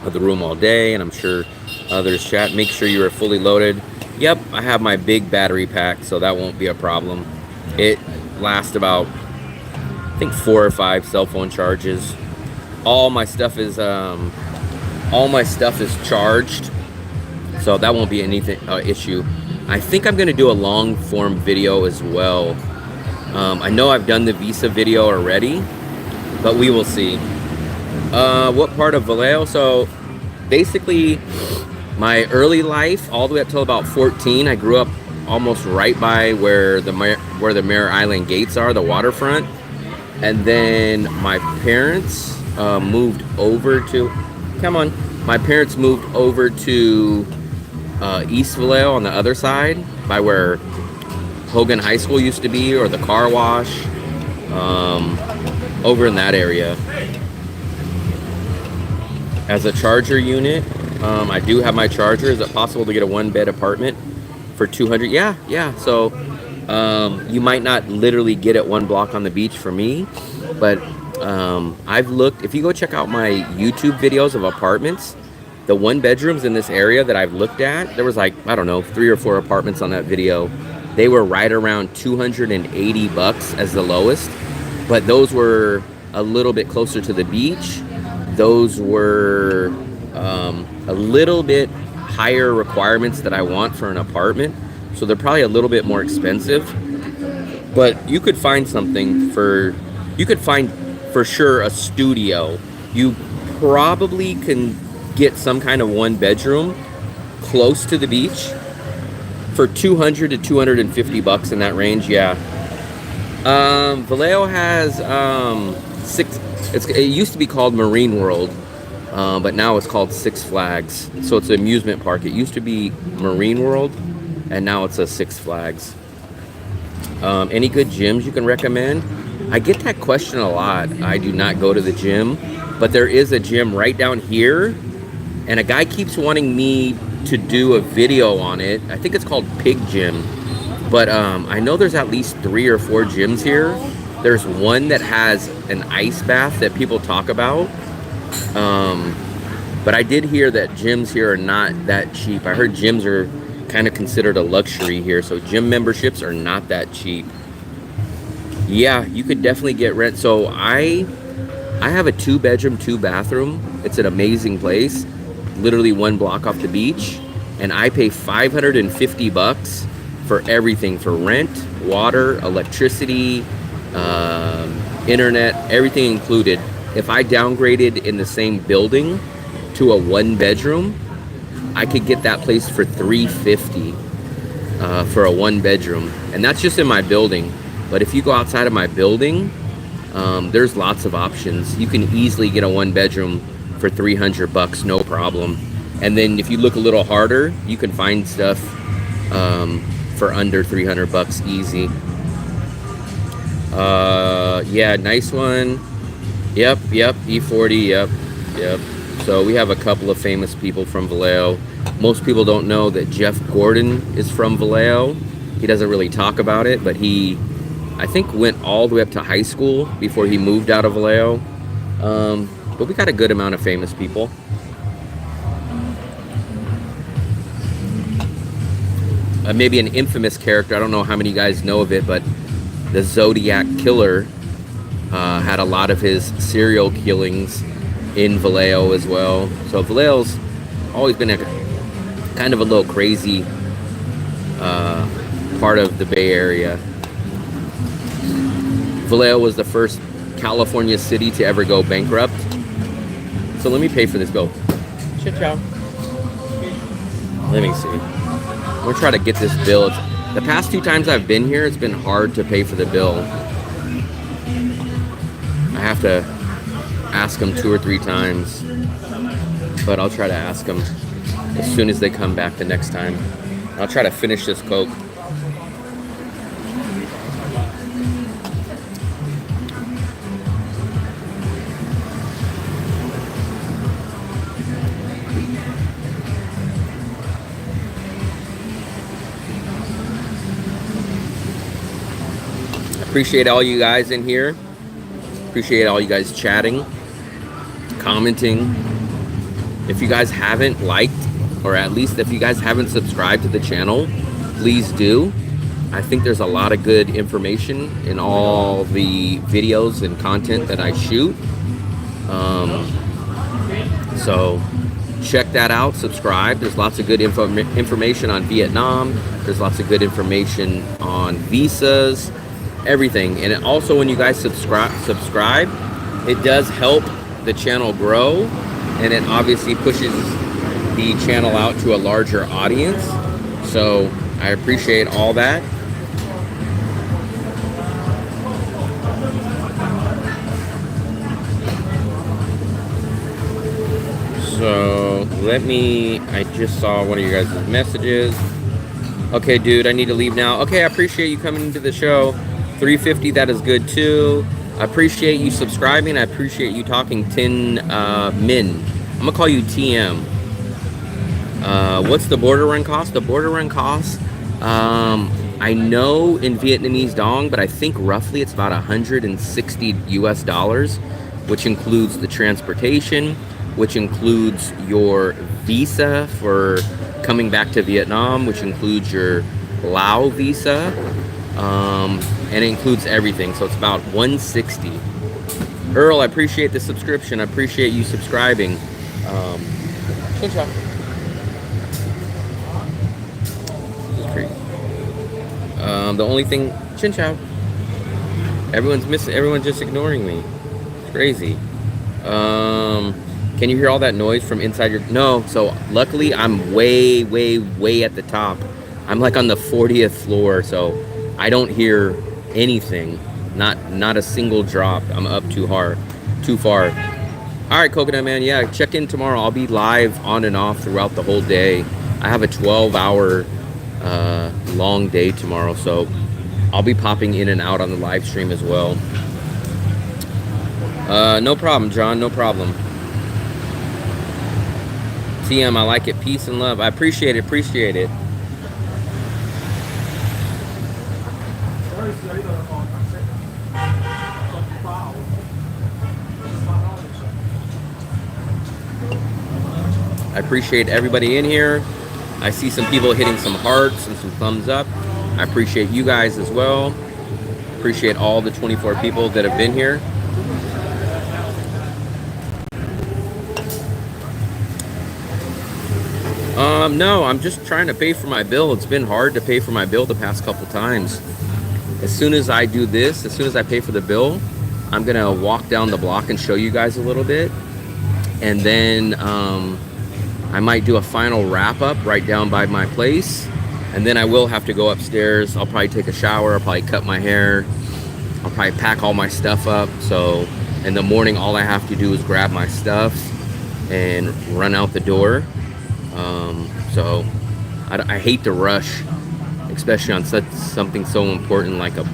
of the room all day, and I'm sure others chat. Make sure you are fully loaded. Yep, I have my big battery pack, so that won't be a problem. It lasts about, I think, 4 or 5 cell phone charges. All my stuff is charged, so that won't be anything issue. I think I'm gonna do a long form video as well. I know I've done the visa video already, but we will see. What part of Vallejo? So basically my early life, all the way up till about 14, I grew up almost right by where the Mare Island gates are, the waterfront. And then my parents moved over to, my parents moved over to East Vallejo on the other side, by where Hogan High School used to be, or the car wash, over in that area. As a charger unit, I do have my charger. Is it possible to get a 1-bed apartment For 200, yeah. So you might not literally get it one block on the beach for me, but I've looked. If you go check out my YouTube videos of apartments, the one bedrooms in this area that I've looked at, there was like, I don't know, 3 or 4 apartments on that video. They were right around 280 bucks as the lowest, but those were a little bit closer to the beach. Those were a little bit higher requirements that I want for an apartment, so they're probably a little bit more expensive. But you could find something for, you could find for sure a studio. You probably can get some kind of one bedroom close to the beach for 200 to 250 bucks, in that range. Yeah. Vallejo has 6. It used to be called Marine World, but now it's called Six Flags. So it's an amusement park. It used to be Marine World, and now it's a Six Flags. Any good gyms you can recommend? I get that question a lot. I do not go to the gym, but there is a gym right down here, and a guy keeps wanting me to do a video on it. I think it's called Pig Gym, but I know there's at least 3 or 4 gyms here. There's one that has an ice bath that people talk about, but I did hear that gyms here are not that cheap. I heard gyms are kind of considered a luxury here, so gym memberships are not that cheap. Yeah, you could definitely get rent. So I have a 2-bedroom, 2-bathroom. It's an amazing place, literally 1 block off the beach, and I pay 550 bucks for everything, for rent, water, electricity, internet, everything included. If I downgraded in the same building to a 1-bedroom, I could get that place for $350 for a 1-bedroom, and that's just in my building. But if you go outside of my building, there's lots of options. You can easily get a 1-bedroom for 300 bucks, no problem. And then if you look a little harder, you can find stuff for under 300 bucks easy. Yeah, nice one. Yep, E40, yep. So we have a couple of famous people from Vallejo. Most people don't know that Jeff Gordon is from Vallejo. He doesn't really talk about it, but he, I think, went all the way up to high school before he moved out of Vallejo. But we got a good amount of famous people. Maybe an infamous character. I don't know how many of you guys know of it, but the Zodiac Killer had a lot of his serial killings in Vallejo as well. So Vallejo's always been a kind of a little crazy part of the Bay Area. Vallejo was the first California city to ever go bankrupt. So let me pay for this bill. Ciao. Let me see. I'm gonna try to get this bill. The past 2 times I've been here, it's been hard to pay for the bill. I have to ask them 2 or 3 times, but I'll try to ask them as soon as they come back the next time. I'll try to finish this Coke. Appreciate all you guys in here. Appreciate all you guys chatting, commenting. If you guys haven't liked, or at least if you guys haven't subscribed to the channel, please do. I think there's a lot of good information in all the videos and content that I shoot. So check that out, subscribe. There's lots of good information on Vietnam. There's lots of good information on visas, everything. And also, when you guys subscribe, it does help the channel grow, and it obviously pushes the channel out to a larger audience. So I appreciate all that. So I just saw one of you guys' messages. Okay, dude, I need to leave now. Okay, I appreciate you coming into the show. 350, that is good too. I appreciate you subscribing. I appreciate you talking Tin Min. I'm gonna call you TM. What's the border run cost? The border run cost I know in Vietnamese dong, but I think roughly it's about 160 US dollars, which includes the transportation, which includes your visa for coming back to Vietnam, which includes your Lao visa, and it includes everything. So it's about 160. Earl, I appreciate the subscription. I appreciate you subscribing. Chin chow. This is crazy. The only thing, chin chow. Everyone's missing. Everyone's just ignoring me. It's crazy. Can you hear all that noise from inside your? No. So luckily, I'm way, way, way at the top. I'm like on the 40th floor, so I don't hear anything. Not a single drop. I'm up too far. All right, Coconut Man. Yeah, check in tomorrow. I'll be live on and off throughout the whole day. I have a 12-hour long day tomorrow, so I'll be popping in and out on the live stream as well. No problem, John. No problem. TM, I like it. Peace and love. I appreciate it. Appreciate it. I appreciate everybody in here. I see some people hitting some hearts and some thumbs up. I appreciate you guys as well. Appreciate all the 24 people that have been here. No, I'm just trying to pay for my bill. It's been hard to pay for my bill the past couple times. As soon as I do this, as soon as I pay for the bill, I'm gonna walk down the block and show you guys a little bit. And then I might do a final wrap up right down by my place. And then I will have to go upstairs. I'll probably take a shower. I'll probably cut my hair. I'll probably pack all my stuff up. So in the morning, all I have to do is grab my stuff and run out the door. So I hate to rush, especially on something so important like a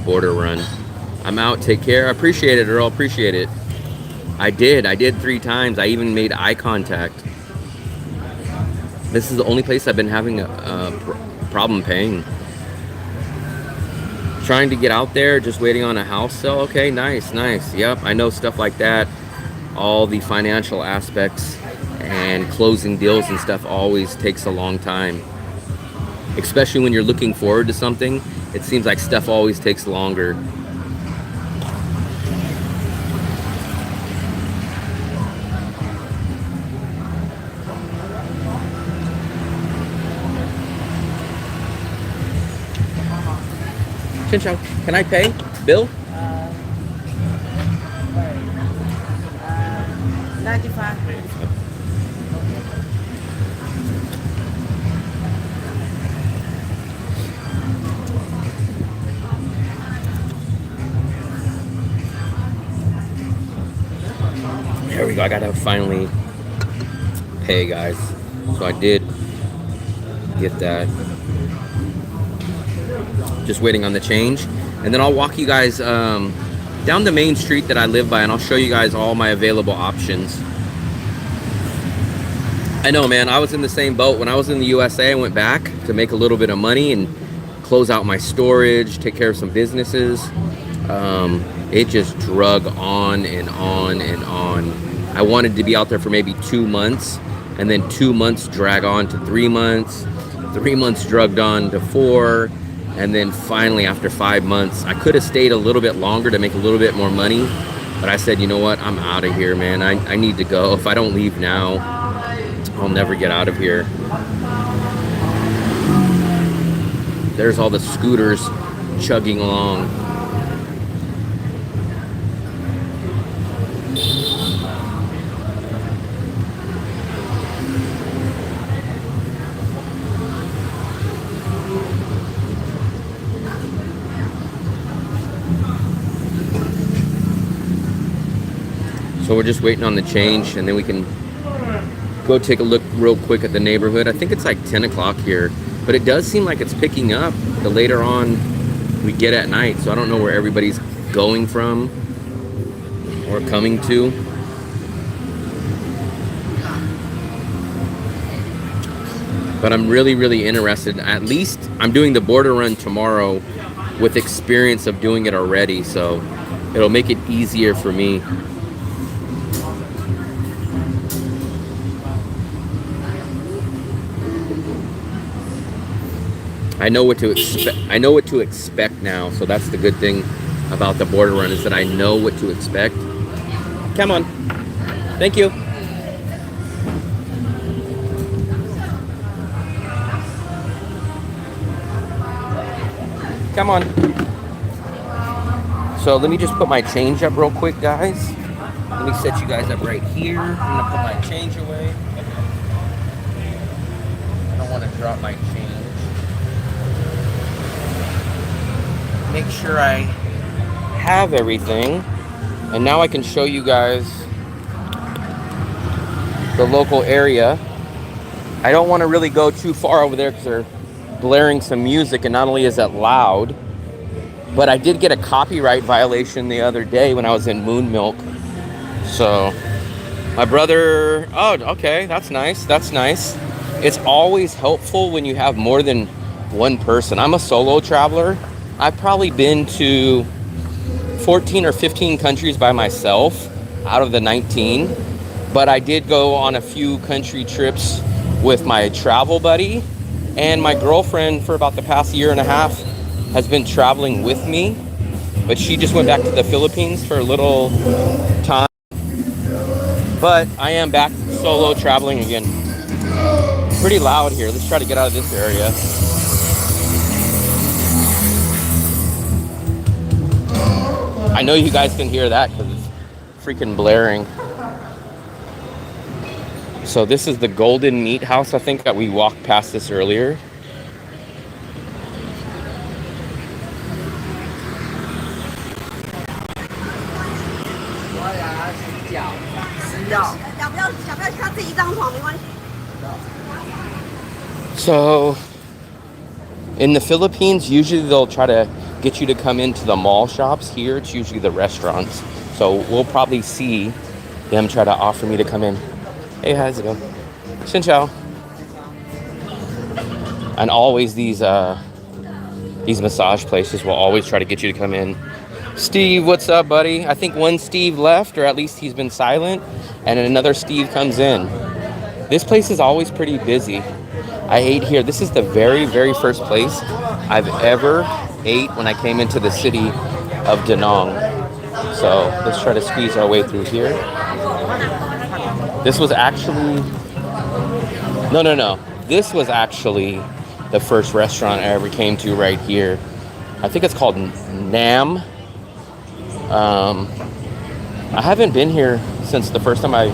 border run. I'm out. Take care. I appreciate it, Earl. Appreciate it. I did 3 times. I even made eye contact. This is the only place I've been having a problem paying. Trying to get out there, just waiting on a house sale. Okay, nice. Yep, I know stuff like that. All the financial aspects and closing deals and stuff always takes a long time. Especially when you're looking forward to something, it seems like stuff always takes longer. Chin chow, can I pay? Bill? 95. There we go. I gotta finally pay, guys. So I did get that. Just waiting on the change. And then I'll walk you guys down the main street that I live by, and I'll show you guys all my available options. I know, man, I was in the same boat. When I was in the USA, I went back to make a little bit of money and close out my storage, take care of some businesses. It just drug on and on and on. I wanted to be out there for maybe 2 months, and then 2 months drag on to 3 months. 3 months drugged on to 4. And then finally, after 5 months, I could have stayed a little bit longer to make a little bit more money. But I said, you know what? I'm out of here, man. I need to go. If I don't leave now, I'll never get out of here. There's all the scooters chugging along. So we're just waiting on the change, and then we can go take a look real quick at the neighborhood. I think it's like 10 o'clock here, but it does seem like it's picking up the later on we get at night. So I don't know where everybody's going from or coming to. But I'm really, really interested. At least I'm doing the border run tomorrow with experience of doing it already, so it'll make it easier for me. I know what to expect. I know what to expect now, so that's the good thing about the border run, is that I know what to expect. Come on. Thank you. Come on. So let me just put my change up real quick, guys. Let me set you guys up right here. I'm gonna put my change away. I don't want to drop my change. Make sure I have everything. And now I can show you guys the local area. I don't want to really go too far over there because they're blaring some music, and not only is that loud, but I did get a copyright violation the other day when I was in Moon Milk. So my brother, oh, okay, that's nice. That's nice. It's always helpful when you have more than one person. I'm a solo traveler. I've probably been to 14 or 15 countries by myself out of the 19, but I did go on a few country trips with my travel buddy, and my girlfriend for about the past year and a half has been traveling with me, but she just went back to the Philippines for a little time. But I am back solo traveling again. Pretty loud here. Let's try to get out of this area. I know you guys can hear that because it's freaking blaring. So this is the Golden Meat House. I think that we walked past this earlier. So in the Philippines, usually they'll try to get you to come into the mall shops. Here it's usually the restaurants. So we'll probably see them try to offer me to come in. Hey, how's it going? Xin chào. And always these massage places will always try to get you to come in. Steve, what's up, buddy? I think one Steve left, or at least he's been silent, and another Steve comes in. This place is always pretty busy. I ate here. This is the very, very first place I've ever ate when I came into the city of Da Nang. So let's try to squeeze our way through here. This was actually, no. This was actually the first restaurant I ever came to right here. I think it's called Nam. I haven't been here since the first time I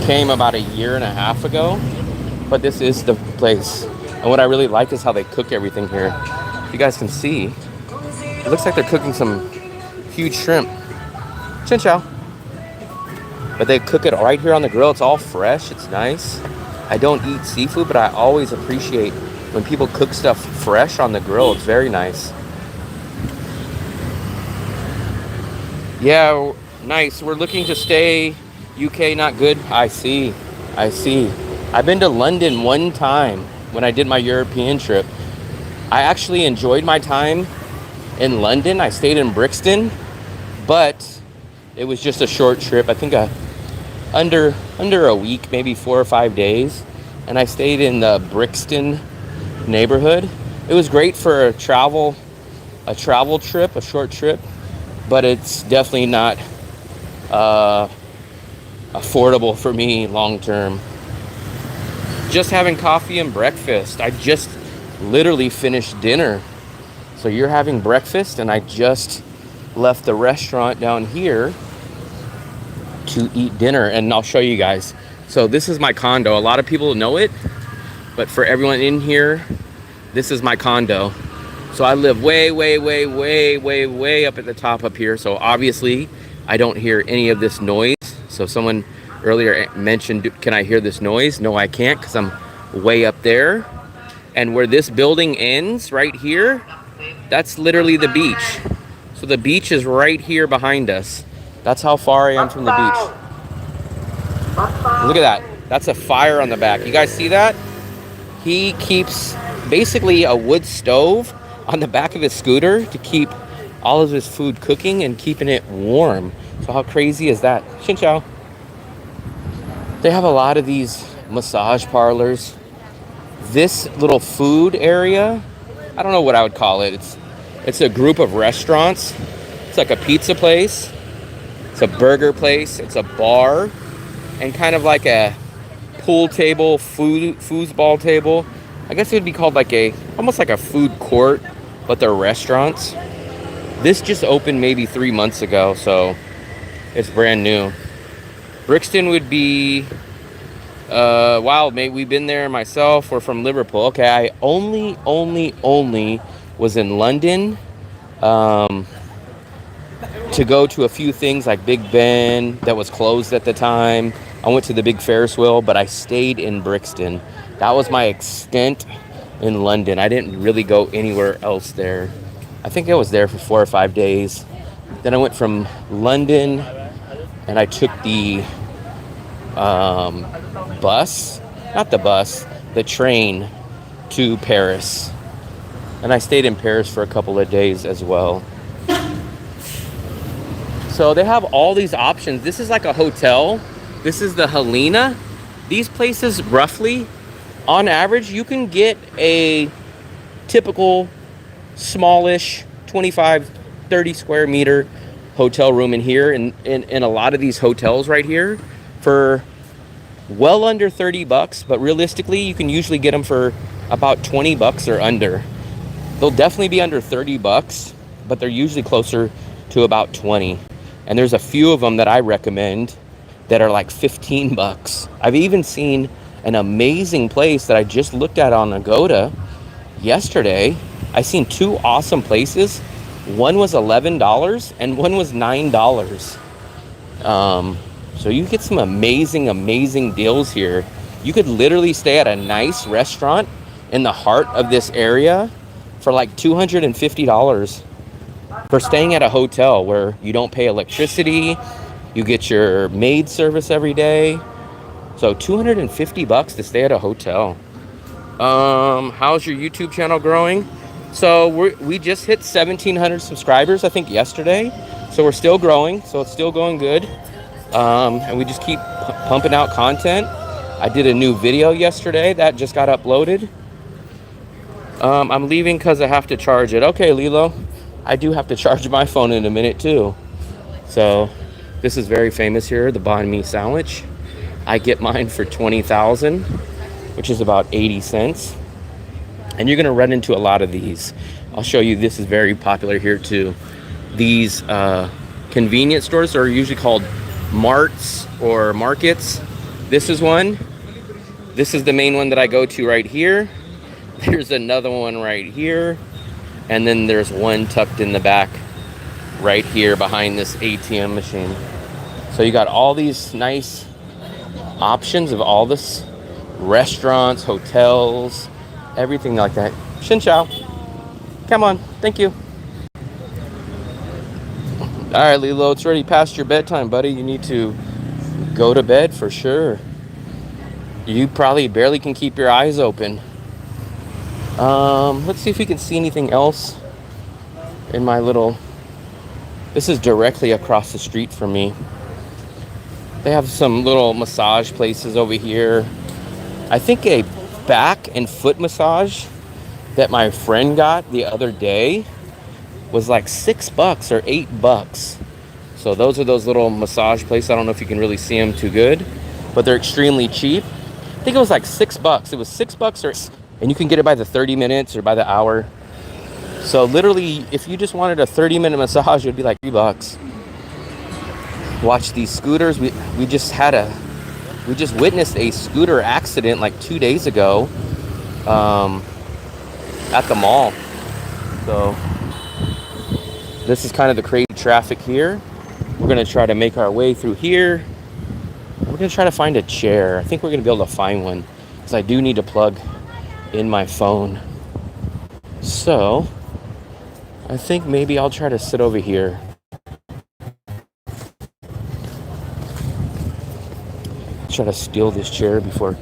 came about a year and a half ago, but this is the place. And what I really like is how they cook everything here. You guys can see, it looks like they're cooking some huge shrimp. Xin chào. But they cook it right here on the grill. It's all fresh. It's nice. I don't eat seafood, but I always appreciate when people cook stuff fresh on the grill. It's very nice. Yeah, nice. We're looking to stay. UK not good. I see. I've been to London one time when I did my European trip. I actually enjoyed my time in London. I stayed in Brixton, but it was just a short trip. I think under a week, maybe 4 or 5 days. And I stayed in the Brixton neighborhood. It was great for a travel trip, a short trip, but it's definitely not affordable for me long term. Just having coffee and breakfast. I just literally finished dinner. So you're having breakfast, and I just left the restaurant down here to eat dinner, and I'll show you guys. So this is my condo. A lot of people know it, but for everyone in here, this is my condo. So I live way up at the top up here. So obviously I don't hear any of this noise. So someone earlier mentioned, can I hear this noise? No, I can't, because I'm way up there. And where this building ends right here, that's literally the beach. So the beach is right here behind us. That's how far I am from the beach. Look at that. That's a fire on the back. You guys see that? He keeps basically a wood stove on the back of his scooter to keep all of his food cooking and keeping it warm. So how crazy is that? Xin chao. They have a lot of these massage parlors. This little food area, I don't know what I would call it. It's a group of restaurants. It's like a pizza place. It's a burger place. It's a bar. And kind of like a pool table, foosball table. I guess it would be called like almost like a food court, but they're restaurants. This just opened maybe 3 months ago, so it's brand new. Brixton would be, wow, maybe we've been there myself. We're from Liverpool. Okay, I only was in London to go to a few things like Big Ben that was closed at the time. I went to the big Ferris wheel, but I stayed in Brixton. That was my extent in London. I didn't really go anywhere else there. I think I was there for 4 or 5 days. Then I went from London and I took the the train to Paris. And I stayed in Paris for a couple of days as well. So they have all these options. This is like a hotel. This is the Helena. These places, roughly, on average, you can get a typical smallish 25, 30 square meter hotel room in here. In a lot of these hotels right here for well under $30. But realistically, you can usually get them for about $20 or under. They'll definitely be under $30, but they're usually closer to about 20. And there's a few of them that I recommend that are like $15. I've even seen an amazing place that I just looked at on Agoda yesterday. I seen 2 awesome places. One was $11 and one was $9. So you get some amazing deals here. You could literally stay at a nice restaurant in the heart of this area for like $250 for staying at a hotel where you don't pay electricity. You get your maid service every day. So $250 to stay at a hotel. How's your YouTube channel growing? So we just hit 1,700 subscribers, I think, yesterday. So we're still growing. So it's still going good. And we just keep pumping out content. I did a new video yesterday that just got uploaded. I'm leaving because I have to charge it. Okay, Lilo. I do have to charge my phone in a minute too. So this is very famous here, the banh mi sandwich. I get mine for 20,000, which is about 80 cents. And you're gonna run into a lot of these. I'll show you, this is very popular here too. These convenience stores are usually called marts or markets. This is one. This is the main one that I go to right here. There's another one right here. And then there's one tucked in the back right here behind this ATM machine. So you got all these nice options of all this restaurants, hotels, everything like that. Xin chao. Come on. Thank you. All right, Lilo, it's already past your bedtime, buddy. You need to go to bed for sure. You probably barely can keep your eyes open. Let's see if we can see anything else in my little... This is directly across the street from me. They have some little massage places over here. I think a back and foot massage that my friend got the other day was like $6 or $8. So those are those little massage places. I don't know if you can really see them too good, but they're extremely cheap. I think it was like $6. It was $6 and you can get it by the 30 minutes or by the hour. So literally, if you just wanted a 30-minute massage, it would be like $3. Watch these scooters. We just witnessed a scooter accident like 2 days ago at the mall. So this is kind of the crazy traffic here. We're gonna try to make our way through here. We're gonna try to find a chair. I think we're gonna be able to find one because I do need to plug in my phone. So I think maybe I'll try to sit over here. Try to steal this chair before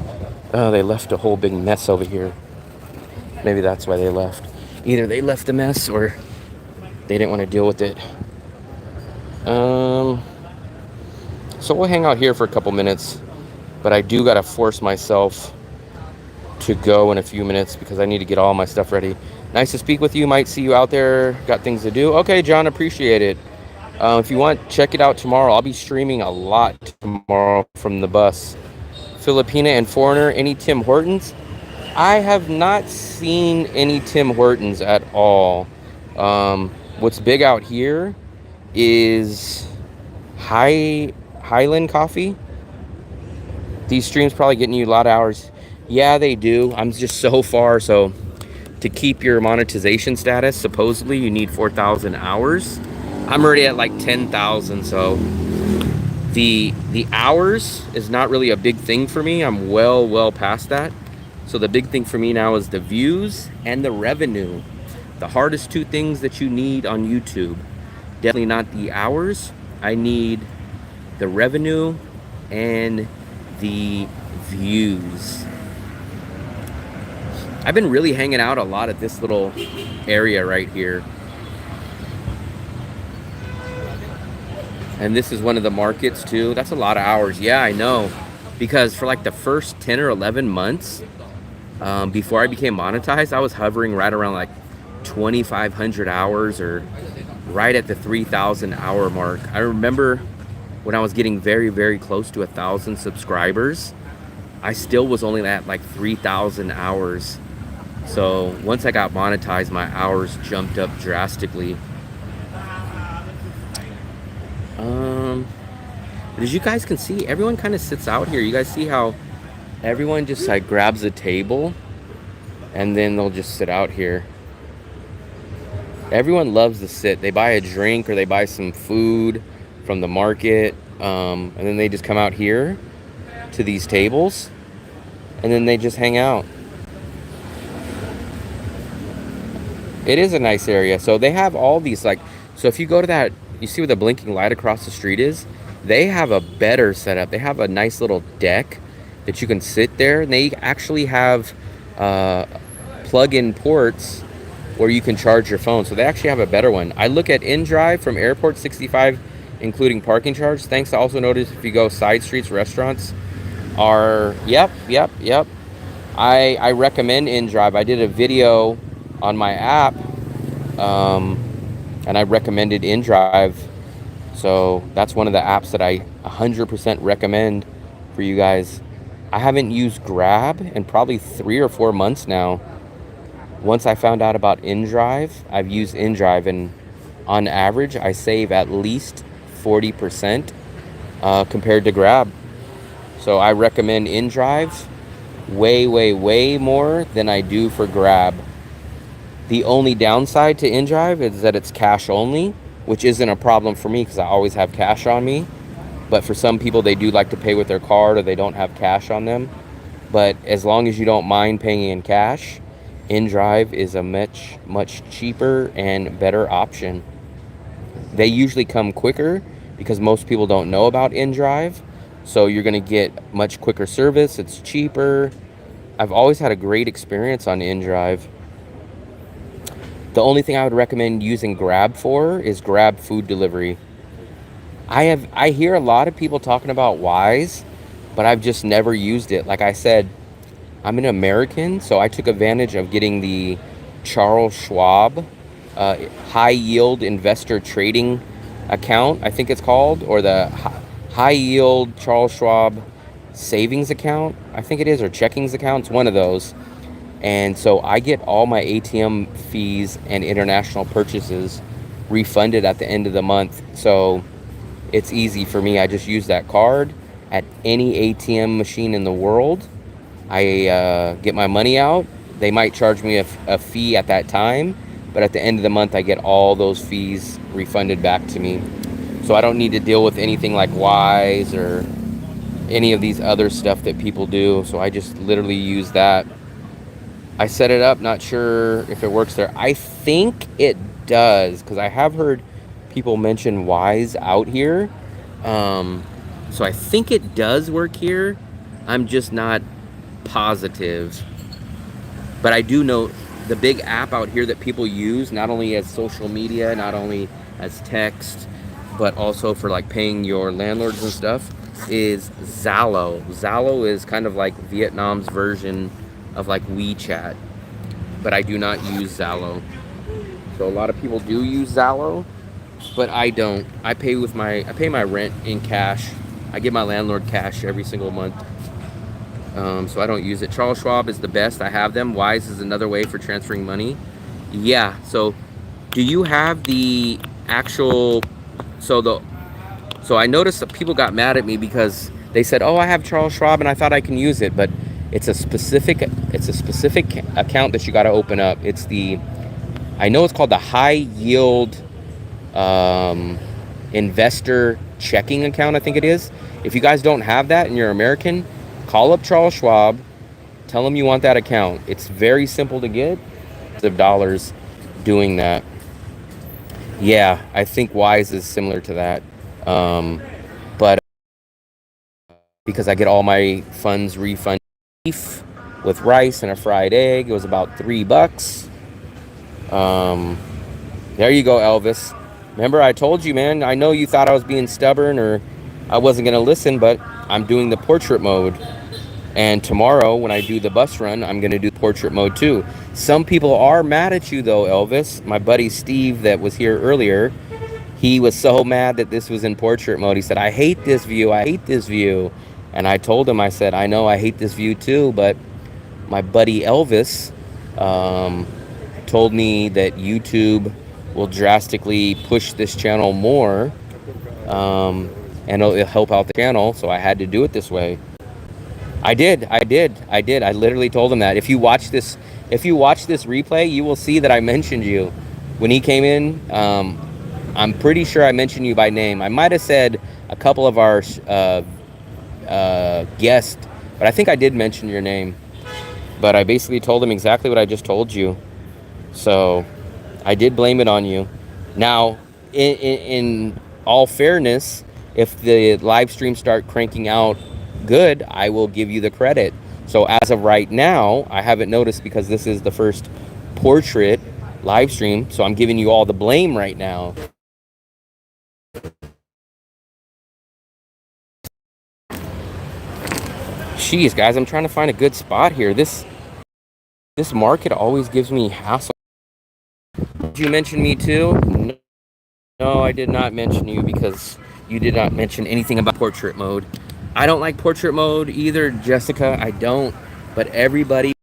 Oh, they left a whole big mess over here. Maybe that's why they left. Either they left a mess or they didn't want to deal with it. So we'll hang out here for a couple minutes, but I do gotta force myself to go in a few minutes because I need to get all my stuff ready. Nice to speak with you. Might see you out there. Got things to do. Okay, John, appreciate it. If you want, check it out tomorrow. I'll be streaming a lot tomorrow from the bus. Filipina and Foreigner, any Tim Hortons? I have not seen any Tim Hortons at all. What's big out here is Highland Coffee. These streams probably getting you a lot of hours. Yeah, they do. I'm just so far. So to keep your monetization status, supposedly you need 4,000 hours. I'm already at like 10,000. So the hours is not really a big thing for me. I'm well past that. So the big thing for me now is the views and the revenue. The hardest two things that you need on YouTube. Definitely not the hours. I need the revenue and the views. I've been really hanging out a lot at this little area right here. And this is one of the markets too. That's a lot of hours. Yeah, I know. Because for like the first 10 or 11 months, before I became monetized, I was hovering right around like 2,500 hours or right at the 3,000 hour mark. I remember when I was getting very close to 1,000 subscribers, I still was only at like 3,000 hours. So once I got monetized, my hours jumped up drastically. But as you guys can see, everyone kind of sits out here. You guys see how everyone just like grabs a table and then they'll just sit out here. Everyone loves to sit. They buy a drink or they buy some food from the market, and then they just come out here to these tables and then they just hang out. It is a nice area. So they have all these like, so if you go to that, you see where the blinking light across the street is? They have a better setup. They have a nice little deck that you can sit there, and they actually have plug-in ports where you can charge your phone. So they actually have a better one. I look at InDrive from Airport 65, including parking charge. Thanks. I also notice if you go side streets, restaurants are, yep. I recommend InDrive. I did a video on my app, and I recommended InDrive. So that's one of the apps that I 100% recommend for you guys. I haven't used Grab in probably 3 or 4 months now. Once I found out about InDrive, I've used InDrive, and on average, I save at least 40% compared to Grab. So I recommend InDrive way more than I do for Grab. The only downside to InDrive is that it's cash only, which isn't a problem for me because I always have cash on me. But for some people, they do like to pay with their card or they don't have cash on them. But as long as you don't mind paying in cash, InDrive is a much cheaper and better option. They usually come quicker because most people don't know about InDrive. So you're going to get much quicker service. It's cheaper. I've always had a great experience on InDrive. The only thing I would recommend using Grab for is Grab food delivery. I hear a lot of people talking about Wise, but I've just never used it. Like I said, I'm an American, so I took advantage of getting the Charles Schwab high yield investor trading account, I think it's called, or the high yield Charles Schwab savings account, I think it is, or checkings account. It's one of those. And so I get all my ATM fees and international purchases refunded at the end of the month. So it's easy for me. I just use that card at any ATM machine in the world. I get my money out. They might charge me a fee at that time, but at the end of the month, I get all those fees refunded back to me. So I don't need to deal with anything like Wise or any of these other stuff that people do. So I just literally use that. I set it up, not sure if it works there. I think it does, because I have heard people mention Wise out here. So I think it does work here. I'm just not positive. But I do know the big app out here that people use, not only as social media, not only as text, but also for like paying your landlords and stuff, is Zalo. Zalo is kind of like Vietnam's version of like WeChat, but I do not use Zalo. So a lot of people do use Zalo, but I don't. I pay my rent in cash. I give my landlord cash every single month. So I don't use it. Charles Schwab is the best. I have them. Wise is another way for transferring money. Yeah. So, do you have the actual? So I noticed that people got mad at me because they said, "Oh, I have Charles Schwab and I thought I can use it," but it's a specific account that you got to open up. I know it's called the high yield investor checking account. I think it is. If you guys don't have that and you're American, call up Charles Schwab, tell them you want that account. It's very simple to get. Of dollars doing that. Yeah, I think Wise is similar to that. But because I get all my funds refunded, beef with rice and a fried egg, it was about $3. There you go, Elvis. Remember, I told you, man, I know you thought I was being stubborn or I wasn't going to listen, but I'm doing the portrait mode. And tomorrow, when I do the bus run, I'm going to do portrait mode too. Some people are mad at you, though, Elvis. My buddy Steve that was here earlier, he was so mad that this was in portrait mode. He said, I hate this view. I hate this view. And I told him, I said, I know I hate this view too, but my buddy Elvis told me that YouTube will drastically push this channel more, and it'll help out the channel, so I had to do it this way. I did. I literally told him that. If you watch this replay, you will see that I mentioned you. When he came in, I'm pretty sure I mentioned you by name. I might have said a couple of our guests, but I think I did mention your name. But I basically told him exactly what I just told you. So I did blame it on you. Now, in all fairness, if the live streams start cranking out good, I will give you the credit. So as of right now, I haven't noticed because this is the first portrait live stream, so I'm giving you all the blame right now. Jeez, guys, I'm trying to find a good spot here. This market always gives me hassle. Did you mention me too? No, I did not mention you because you did not mention anything about portrait mode. I don't like portrait mode either, Jessica. I don't. But everybody,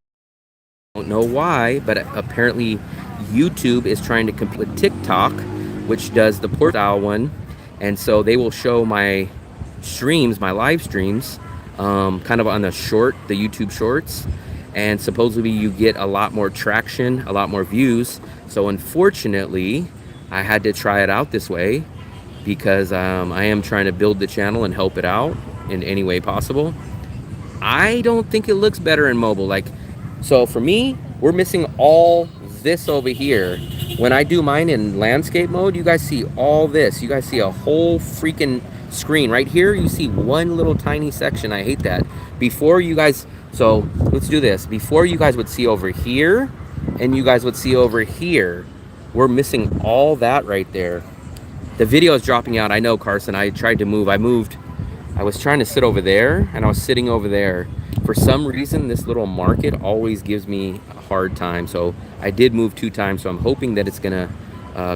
I don't know why, but apparently YouTube is trying to compete with TikTok, which does the portrait style one. And so they will show my streams, my live streams, kind of on the YouTube shorts. And supposedly you get a lot more traction, a lot more views. So unfortunately, I had to try it out this way because I am trying to build the channel and help it out in any way possible. I don't think it looks better in mobile. So for me, we're missing all this over here. When I do mine in landscape mode, you guys see all this. You guys see a whole freaking screen. Right here, you see one little tiny section. I hate that. Before you guys, so let's do this. Before you guys would see over here, and you guys would see over here, we're missing all that right there. The video is dropping out. I know, Carson. I tried to move. I was trying to sit over there, and I was sitting over there. For some reason, this little market always gives me a hard time. So I did move 2 times, so I'm hoping that it's gonna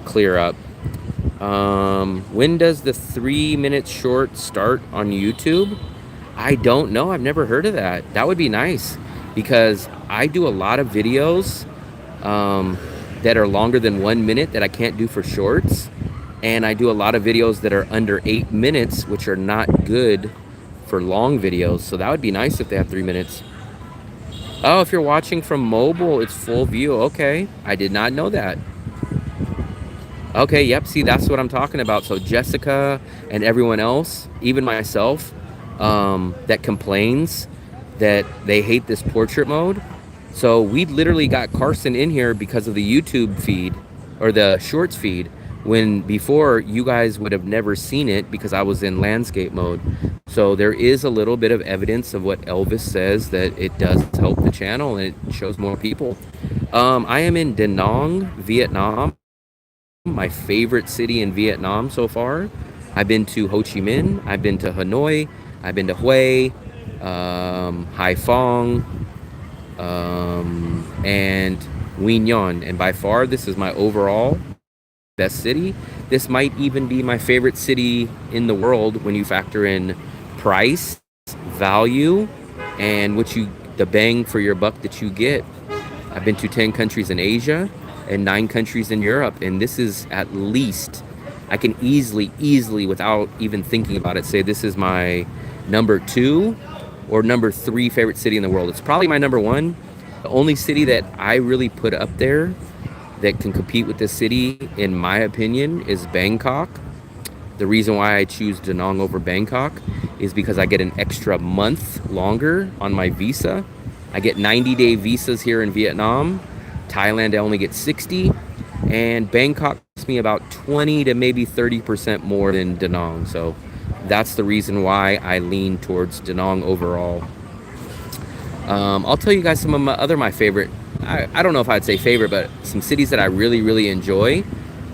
clear up. When does the 3-minute short start on YouTube? I don't know. I've never heard of that. That would be nice because I do a lot of videos that are longer than 1 minute that I can't do for shorts. And I do a lot of videos that are under 8 minutes, which are not good for long videos. So that would be nice if they have 3 minutes. Oh, if you're watching from mobile, it's full view. Okay, I did not know that. Okay, yep, see, that's what I'm talking about. So Jessica and everyone else, even myself, that complains that they hate this portrait mode. So we literally got Carson in here because of the YouTube feed or the shorts feed. when before you guys would have never seen it because I was in landscape mode. So there is a little bit of evidence of what Elvis says, that it does help the channel and it shows more people. I am in Da Nang, Vietnam, my favorite city in Vietnam so far. I've been to Ho Chi Minh, I've been to Hanoi, I've been to Hue, Hai Phong, and Quy Nhon. And by far, this is my overall best city. This might even be my favorite city in the world when you factor in price, value, and the bang for your buck that you get. I've been to 10 countries in Asia and 9 countries in Europe, and this is at least, I can easily, without even thinking about it, say this is my number 2 or number 3 favorite city in the world. It's probably my number 1. The only city that I really put up there that can compete with this city, in my opinion, is Bangkok. The reason why I choose Da Nang over Bangkok is because I get an extra month longer on my visa. I get 90-day visas here in Vietnam. Thailand, I only get 60. And Bangkok costs me about 20 to maybe 30% more than Da Nang. So that's the reason why I lean towards Da Nang overall. I'll tell you guys some of my favorite, I don't know if I'd say favorite, but some cities that I really enjoy.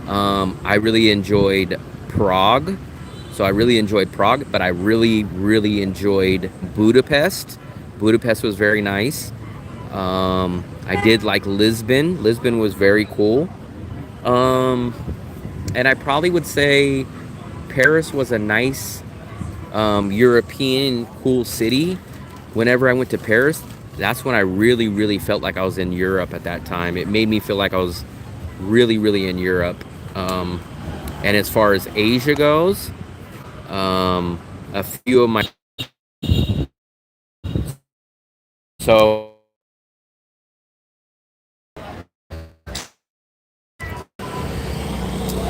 I really enjoyed Prague. So I really enjoyed Prague, but I really enjoyed Budapest. Budapest was very nice. I did like Lisbon. Lisbon was very cool. And I probably would say Paris was a nice European cool city. Whenever I went to Paris, that's when I really felt like I was in Europe at that time. It made me feel like I was really in Europe. And as far as Asia goes, a few of my, so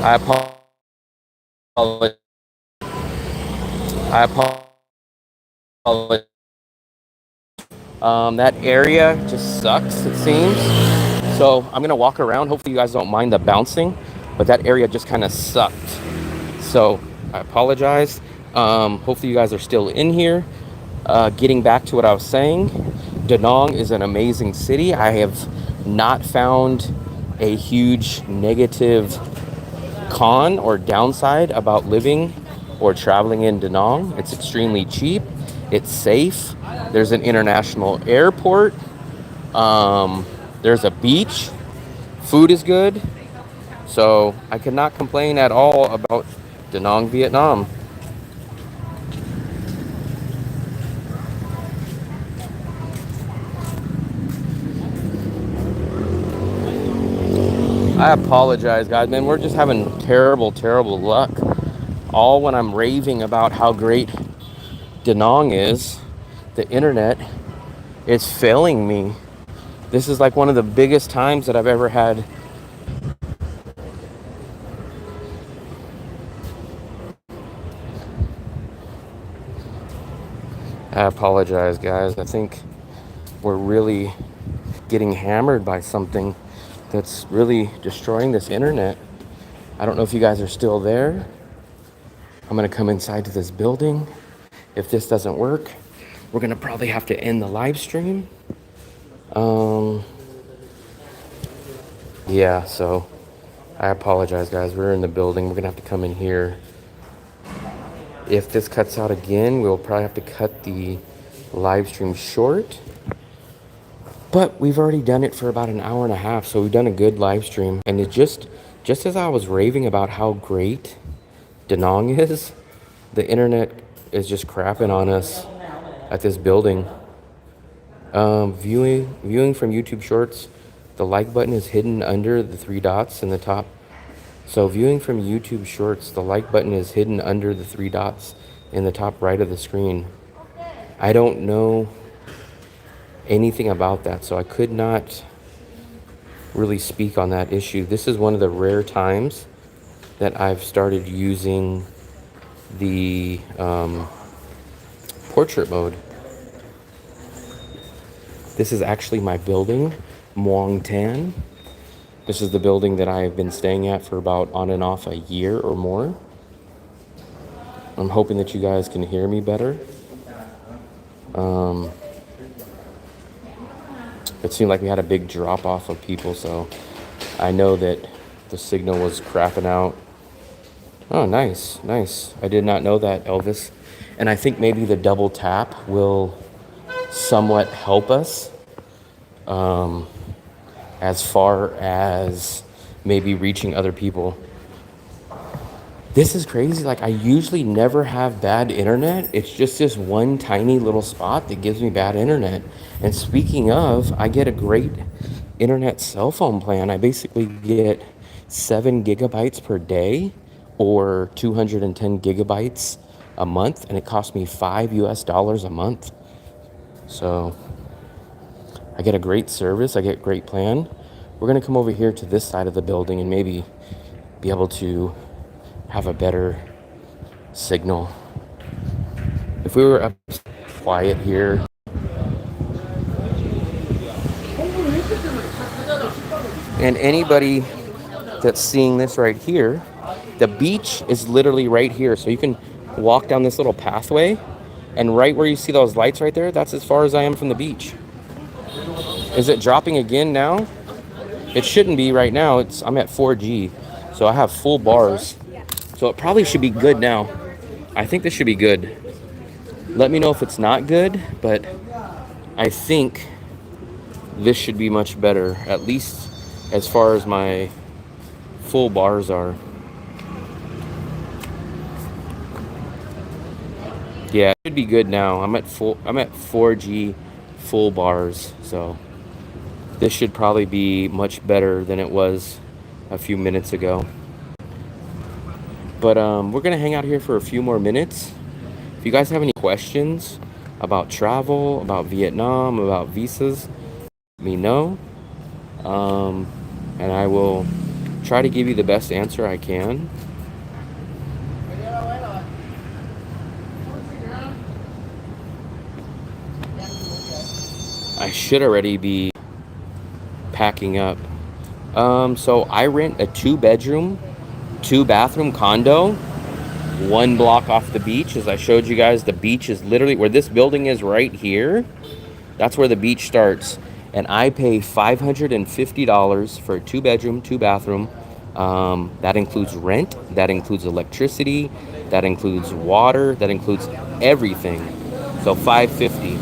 I apologize. I apologize. That area just sucks, it seems. So I'm gonna walk around. Hopefully you guys don't mind the bouncing, but that area just kind of sucked. So I apologize. Hopefully you guys are still in here. Getting back to what I was saying, Da Nang is an amazing city. I have not found a huge negative con or downside about living or traveling in Da Nang. It's extremely cheap. It's safe. There's an international airport. There's a beach. Food is good. So I cannot complain at all about Da Nang, Vietnam. I apologize, guys, man. We're just having terrible luck. All when I'm raving about how great Da Nang is, the internet is failing me. This is like one of the biggest times that I've ever had. I apologize, guys. I think we're really getting hammered by something that's really destroying this internet. I don't know if you guys are still there. I'm gonna come inside to this building. If this doesn't work, we're gonna probably have to end the live stream. Yeah, so I apologize, guys. We're in the building. We're gonna have to come in here. If this cuts out again, we'll probably have to cut the live stream short. But we've already done it for about an hour and a half, so we've done a good live stream. And it just as I was raving about how great Da Nang is, the internet is just crapping on us at this building. Viewing from YouTube Shorts, the like button is hidden under the 3 dots in the top. So viewing from YouTube Shorts, the like button is hidden under the 3 dots in the top right of the screen. I don't know anything about that, so I could not really speak on that issue. This is one of the rare times that I've started using the portrait mode. This is actually my building, Muang Tan. This is the building that I've been staying at for about on and off a year or more. I'm hoping that you guys can hear me better. It seemed like we had a big drop off of people, so I know that the signal was crapping out. Oh, nice, nice. I did not know that, Elvis. And I think maybe the double tap will somewhat help us as far as maybe reaching other people. This is crazy. Like, I usually never have bad internet. It's just this one tiny little spot that gives me bad internet. And speaking of, I get a great internet cell phone plan. I basically get 7 gigabytes per day or 210 gigabytes a month, and it costs me $5 a month. So I get a great service. I get great plan. We're going to come over here to this side of the building and maybe be able to have a better signal. If we were up quiet here. And anybody that's seeing this right here, the beach is literally right here. So you can walk down this little pathway, and right where you see those lights right there, that's as far as I am from the beach. Is it dropping again now? It shouldn't be right now. I'm at 4G, so I have full bars. So it probably should be good now. I think this should be good. Let me know if it's not good, but I think this should be much better, at least as far as my full bars are. Yeah, it should be good now. I'm at 4G full bars, so this should probably be much better than it was a few minutes ago. But we're gonna hang out here for a few more minutes. If you guys have any questions about travel, about Vietnam, about visas, let me know. And I will try to give you the best answer I can. I should already be packing up. So I rent a 2-bedroom, 2-bathroom condo, 1 block off the beach. As I showed you guys, the beach is literally where this building is right here. That's where the beach starts. And I pay $550 for a 2-bedroom, 2-bathroom. That includes rent, that includes electricity, that includes water, that includes everything. So $550.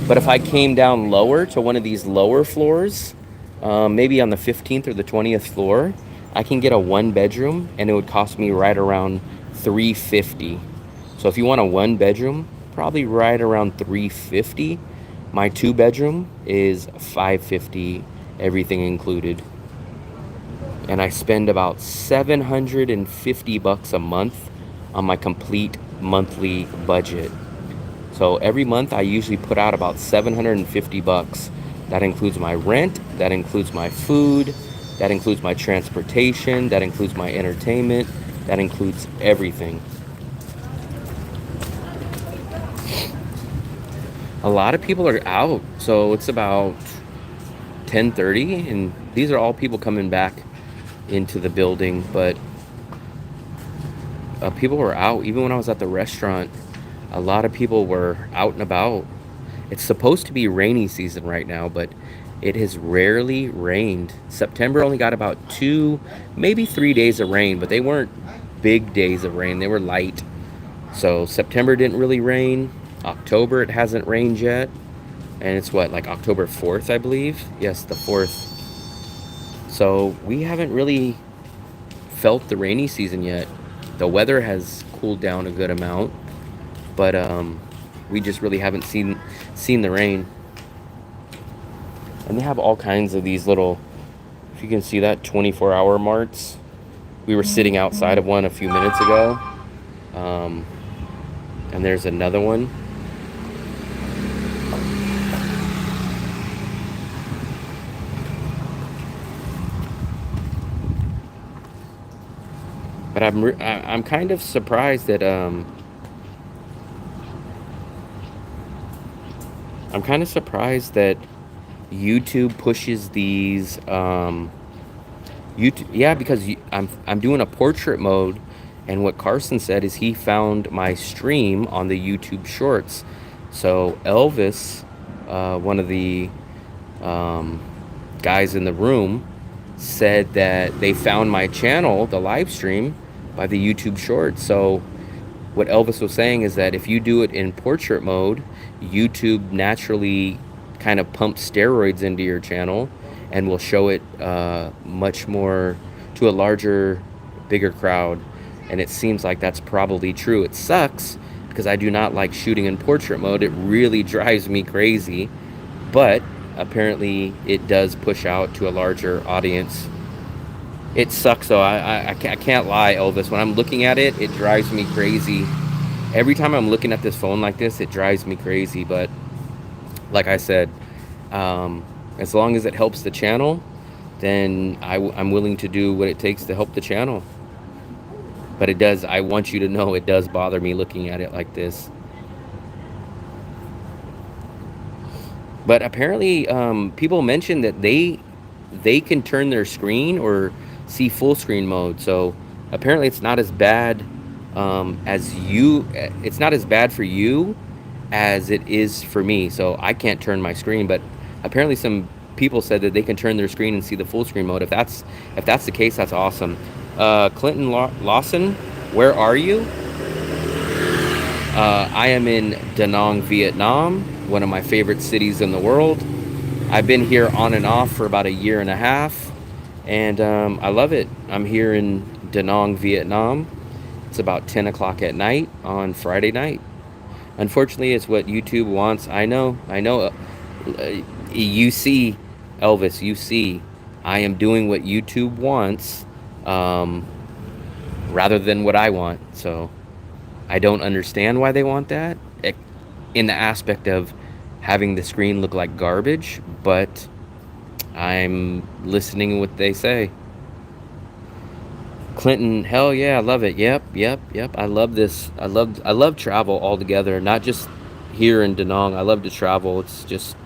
But if I came down lower to one of these lower floors, maybe on the 15th or the 20th floor, I can get a 1-bedroom, and it would cost me right around $350. So if you want a 1-bedroom, probably right around $350. My 2-bedroom is $550, everything included. And I spend about $750 a month on my complete monthly budget. So every month I usually put out about $750. That includes my rent, that includes my food, that includes my transportation, that includes my entertainment, that includes everything. A lot of people are out, so it's about 10:30, and these are all people coming back into the building, but people were out. Even when I was at the restaurant, a lot of people were out and about. It's supposed to be rainy season right now, but it has rarely rained. September only got about 2, maybe 3 days of rain, but they weren't big days of rain. They were light. So September didn't really rain. October, it hasn't rained yet. And it's what, like October 4th, I believe? Yes, the 4th. So we haven't really felt the rainy season yet. The weather has cooled down a good amount, but we just really haven't seen the rain. And they have all kinds of these little, if you can see that, 24-hour marts. We were sitting outside of one a few minutes ago. And there's another one. But I'm kind of surprised that YouTube pushes these YouTube, yeah, because I'm doing a portrait mode, and what Carson said is he found my stream on the YouTube Shorts. So Elvis, one of the um, guys in the room, said that they found my channel, the live stream, by the YouTube Shorts. So what Elvis was saying is that if you do it in portrait mode, YouTube naturally kind of pumps steroids into your channel and will show it much more to a larger, bigger crowd. And it seems like that's probably true. It sucks because I do not like shooting in portrait mode. It really drives me crazy. But apparently it does push out to a larger audience. It sucks though. I can't lie, Elvis. When I'm looking at it, it drives me crazy. Every time I'm looking at this phone like this, it drives me crazy. But like I said, as long as it helps the channel, then I'm willing to do what it takes to help the channel. But it does, I want you to know, it does bother me looking at it like this. But apparently, people mentioned that they can turn their screen or see full screen mode. So apparently, it's not as bad as you. It's not as bad for you as it is for me. So I can't turn my screen, but apparently, some people said that they can turn their screen and see the full screen mode. If that's the case, that's awesome. Clinton Lawson, where are you? I am in Da Nang, Vietnam, one of my favorite cities in the world. I've been here on and off for about a year and a half, and I love it. I'm here in Da Nang, Vietnam. It's about 10 o'clock at night on Friday night. Unfortunately, it's what YouTube wants. I know. You see, Elvis, you see, I am doing what YouTube wants rather than what I want. So I don't understand why they want that in the aspect of having the screen look like garbage, but I'm listening to what they say. Clinton, hell yeah, I love it. Yep. I love this. I love travel altogether, not just here in Da Nang. I love to travel. It's just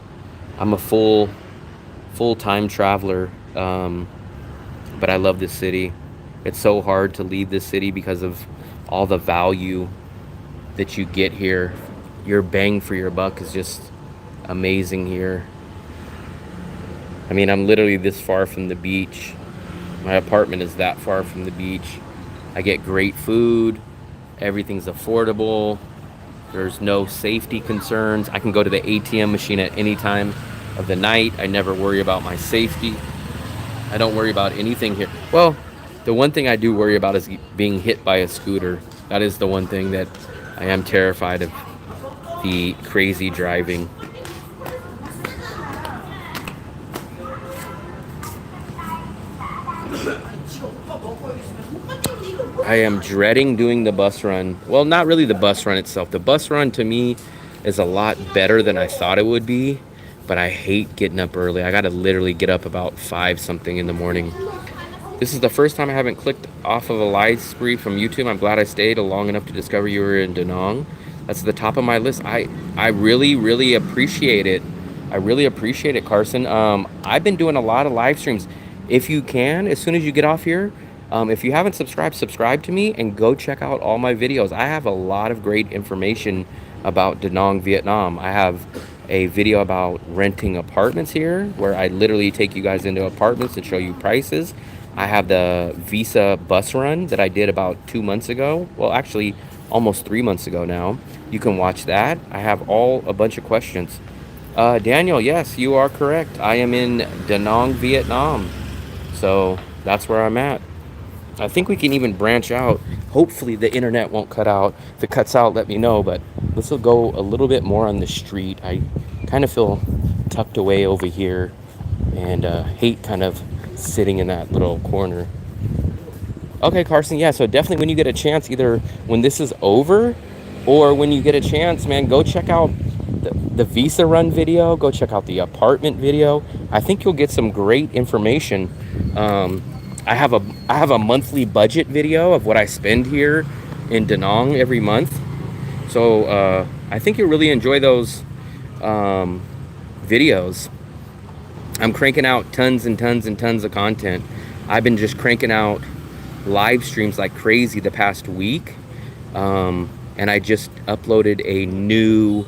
I'm a full-time traveler, but I love this city. It's so hard to leave this city because of all the value that you get here. Your bang for your buck is just amazing here. I mean, I'm literally this far from the beach. My apartment is that far from the beach. I get great food. Everything's affordable. There's no safety concerns. I can go to the ATM machine at any time of the night. I never worry about my safety. I don't worry about anything here. Well, the one thing I do worry about is being hit by a scooter. That is the one thing that I am terrified of, the crazy driving. I am dreading doing the bus run. Well, not really the bus run itself. The bus run to me is a lot better than I thought it would be, but I hate getting up early. I gotta literally get up about 5 something in the morning. This is the first time I haven't clicked off of a live spree from YouTube. I'm glad I stayed long enough to discover you were in Da Nang. That's at the top of my list. I really appreciate it. I really appreciate it, Carson. I've been doing a lot of live streams. If you can, as soon as you get off here, if you haven't subscribe to me and go check out all my videos. I have a lot of great information about Da Nang, Vietnam. I have a video about renting apartments here, where I literally take you guys into apartments and show you prices. I have the Visa bus run that I did about 2 months ago. Well, actually, almost 3 months ago now. You can watch that. I have a bunch of questions. Daniel, yes, you are correct. I am in Da Nang, Vietnam. So that's where I'm at. I think we can even branch out. Hopefully the internet won't cut out. If it cuts out, let me know. But this will go a little bit more on the street. I kind of feel tucked away over here, and hate kind of sitting in that little corner. Okay, Carson, yeah, so definitely when you get a chance, either when this is over or when you get a chance, man, go check out the Visa Run video. Go check out the apartment video. I think you'll get some great information. I have a monthly budget video of what I spend here in Da Nang every month. So I think you'll really enjoy those videos. I'm cranking out tons and tons and tons of content. I've been just cranking out live streams like crazy the past week. And I just uploaded a new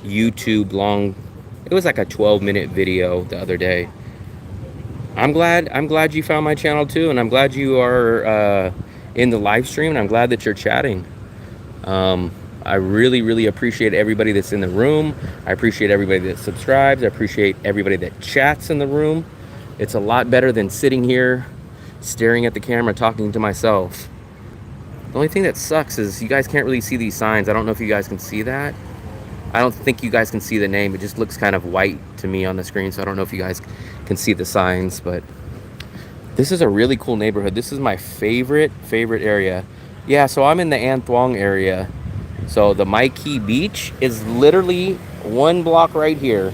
YouTube long, it was like a 12-minute video the other day. I'm glad you found my channel too, and I'm glad you are in the live stream, and I'm glad that you're chatting. I really appreciate everybody that's in the room. I appreciate everybody that subscribes. I appreciate everybody that chats in the room. It's a lot better than sitting here staring at the camera talking to myself. The only thing that sucks is you guys can't really see these signs. I don't know if you guys can see that. I don't think you guys can see the name. It just looks kind of white to me on the screen, so I don't know if you guys can see the signs, but this is a really cool neighborhood. This is my favorite area. Yeah, so I'm in the An Thuong area. So the Mai Kea Beach is literally 1 block right here.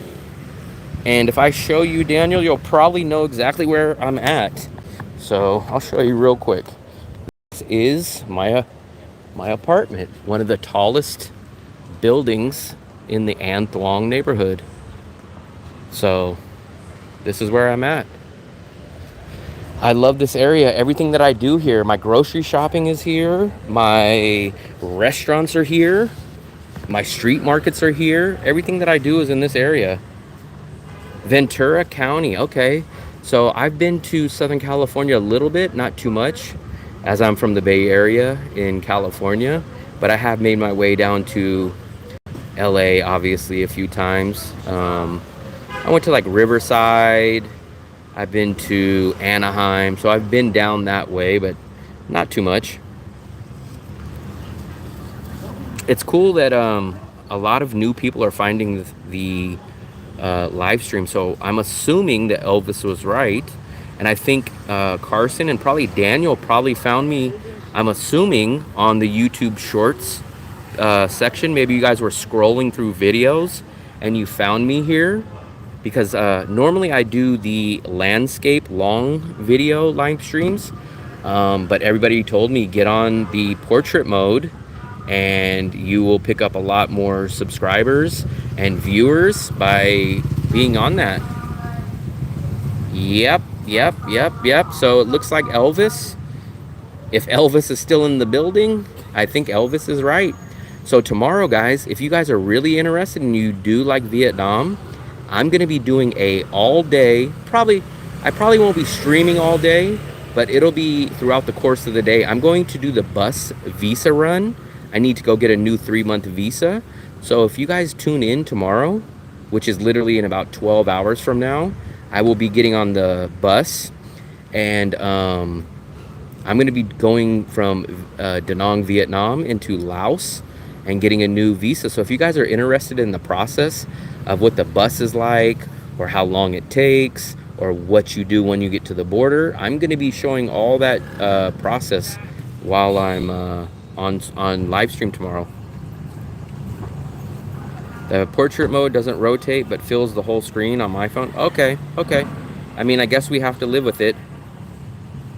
And if I show you, Daniel, you'll probably know exactly where I'm at. So I'll show you real quick. This is my apartment, one of the tallest buildings in the An Thuong neighborhood. So this is where I'm at. I love this area. Everything that I do here, my grocery shopping is here, my restaurants are here, my street markets are here. Everything that I do is in this area. Ventura County, okay. So I've been to Southern California a little bit, not too much, as I'm from the Bay Area in California, but I have made my way down to LA obviously a few times. I went to like Riverside. I've been to Anaheim, so I've been down that way, but not too much. It's cool that a lot of new people are finding the live stream, so I'm assuming that Elvis was right, and I think Carson and probably Daniel probably found me, I'm assuming, on the YouTube Shorts section. Maybe you guys were scrolling through videos and you found me here, because normally I do the landscape long video live streams, but everybody told me get on the portrait mode and you will pick up a lot more subscribers and viewers by being on that. Yep. So it looks like Elvis, if Elvis is still in the building, I think Elvis is right. So tomorrow, guys, if you guys are really interested and you do like Vietnam, I'm gonna be doing a all day, I probably won't be streaming all day, but it'll be throughout the course of the day. I'm going to do the bus visa run. I need to go get a new 3-month visa. So if you guys tune in tomorrow, which is literally in about 12 hours from now, I will be getting on the bus, and I'm going to be going from Da Nang, Vietnam into Laos and getting a new visa. So if you guys are interested in the process of what the bus is like, or how long it takes, or what you do when you get to the border, I'm going to be showing all that process while I'm on live stream tomorrow. The portrait mode doesn't rotate but fills the whole screen on my phone. Okay. I mean, I guess we have to live with it.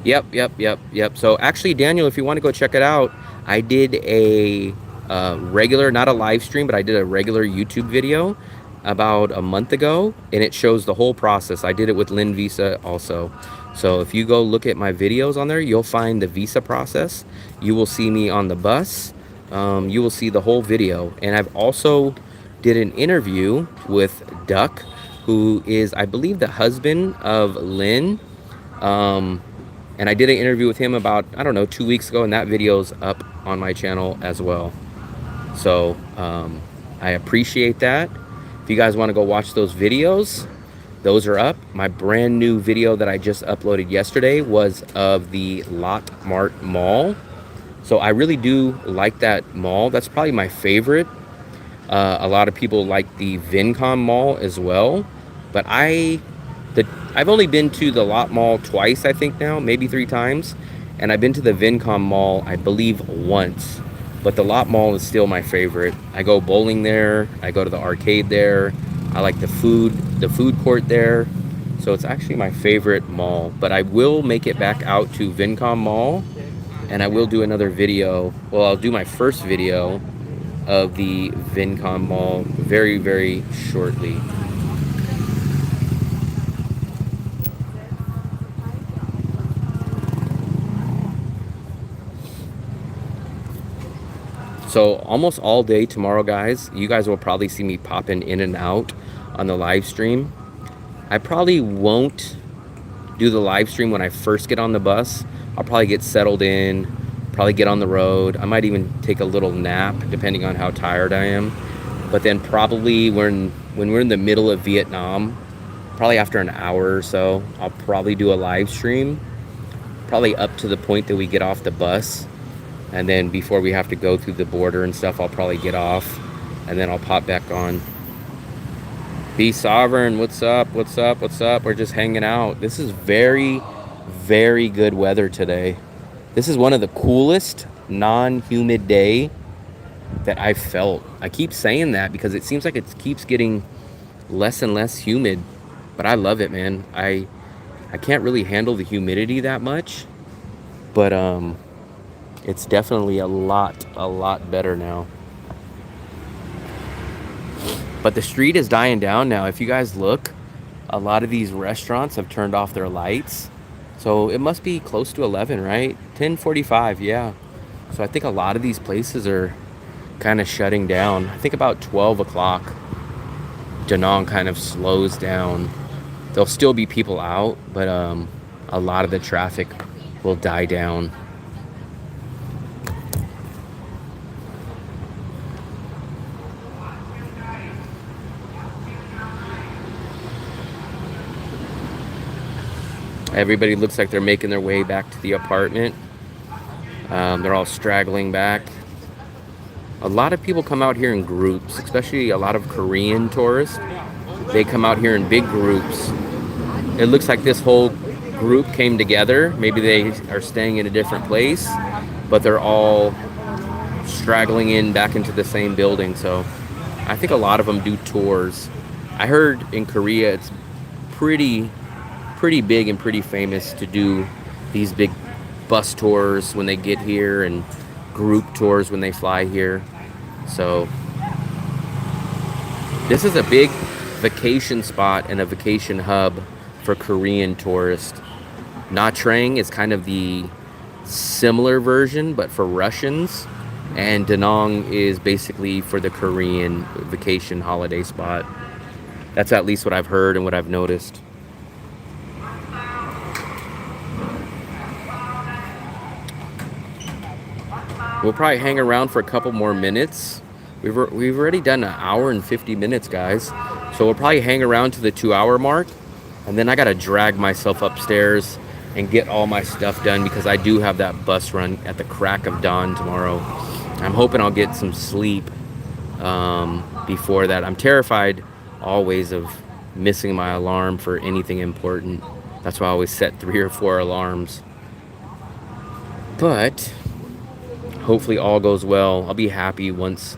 Yep. So actually, Daniel, if you want to go check it out, I did a regular, not a live stream, but I did a regular YouTube video about a month ago, and it shows the whole process. I did it with Lynn Visa also. So if you go look at my videos on there, you'll find the visa process. You will see me on the bus. You will see the whole video. And I've also did an interview with Duck, who is, I believe, the husband of Lynn. And I did an interview with him about, I don't know, 2 weeks ago, and that video's up on my channel as well. So I appreciate that. If you guys want to go watch those videos, those are up. My brand new video that I just uploaded yesterday was of the Lot Mart Mall. So I really do like that mall. That's probably my favorite. A lot of people like the Vincom Mall as well. But I've only been to the Lot Mall twice, I think now, maybe 3 times. And I've been to the Vincom Mall, I believe, once. But the Lot Mall is still my favorite. I go bowling there. I go to the arcade there. I like the food court there. So it's actually my favorite mall. But I will make it back out to Vincom Mall, and I will do another video. Well, I'll do my first video of the Vincom Mall very, very shortly. So almost all day tomorrow, guys. You guys will probably see me popping in and out on the live stream. I probably won't do the live stream when I first get on the bus. I'll probably get settled in, probably get on the road. I might even take a little nap depending on how tired I am. But then probably when we're in the middle of Vietnam, probably after an hour or so, I'll probably do a live stream, probably up to the point that we get off the bus. And then before we have to go through the border and stuff, I'll probably get off and then I'll pop back on. Be Sovereign, what's up? What's up? What's up? We're just hanging out. This is very, very good weather today. This is one of the coolest non-humid day that I've felt. I keep saying that because it seems like it keeps getting less and less humid, but I love it, man. I can't really handle the humidity that much, but it's definitely a lot better now. But the street is dying down now. If you guys look, a lot of these restaurants have turned off their lights. So it must be close to 11, right? 10:45, yeah. So I think a lot of these places are kind of shutting down. I think about 12 o'clock, Da Nang kind of slows down. There'll still be people out, but a lot of the traffic will die down. Everybody looks like they're making their way back to the apartment. They're all straggling back. A lot of people come out here in groups, especially a lot of Korean tourists. They come out here in big groups. It looks like this whole group came together. Maybe they are staying in a different place, but they're all straggling in back into the same building. So I think a lot of them do tours. I heard in Korea it's pretty big and pretty famous to do these big bus tours when they get here and group tours when they fly here. So this is a big vacation spot and a vacation hub for Korean tourists. Nha Trang is kind of the similar version, but for Russians, and Da Nang is basically for the Korean vacation holiday spot. That's at least what I've heard and what I've noticed. We'll probably hang around for a couple more minutes. We've already done an hour and 50 minutes, guys. So we'll probably hang around to the 2-hour mark. And then I got to drag myself upstairs and get all my stuff done because I do have that bus run at the crack of dawn tomorrow. I'm hoping I'll get some sleep before that. I'm terrified always of missing my alarm for anything important. That's why I always set 3 or 4 alarms. But hopefully all goes well. I'll be happy once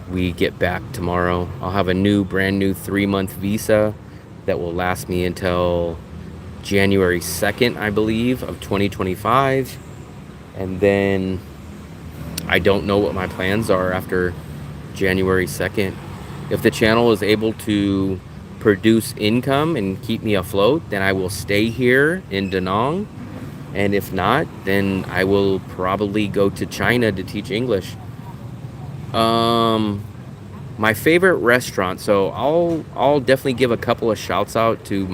we get back tomorrow. I'll have a brand new 3-month visa that will last me until January 2nd, I believe, of 2025. And then I don't know what my plans are after January 2nd. If the channel is able to produce income and keep me afloat, then I will stay here in Da Nang. And if not, then I will probably go to China to teach English. My favorite restaurant, so I'll definitely give a couple of shouts out to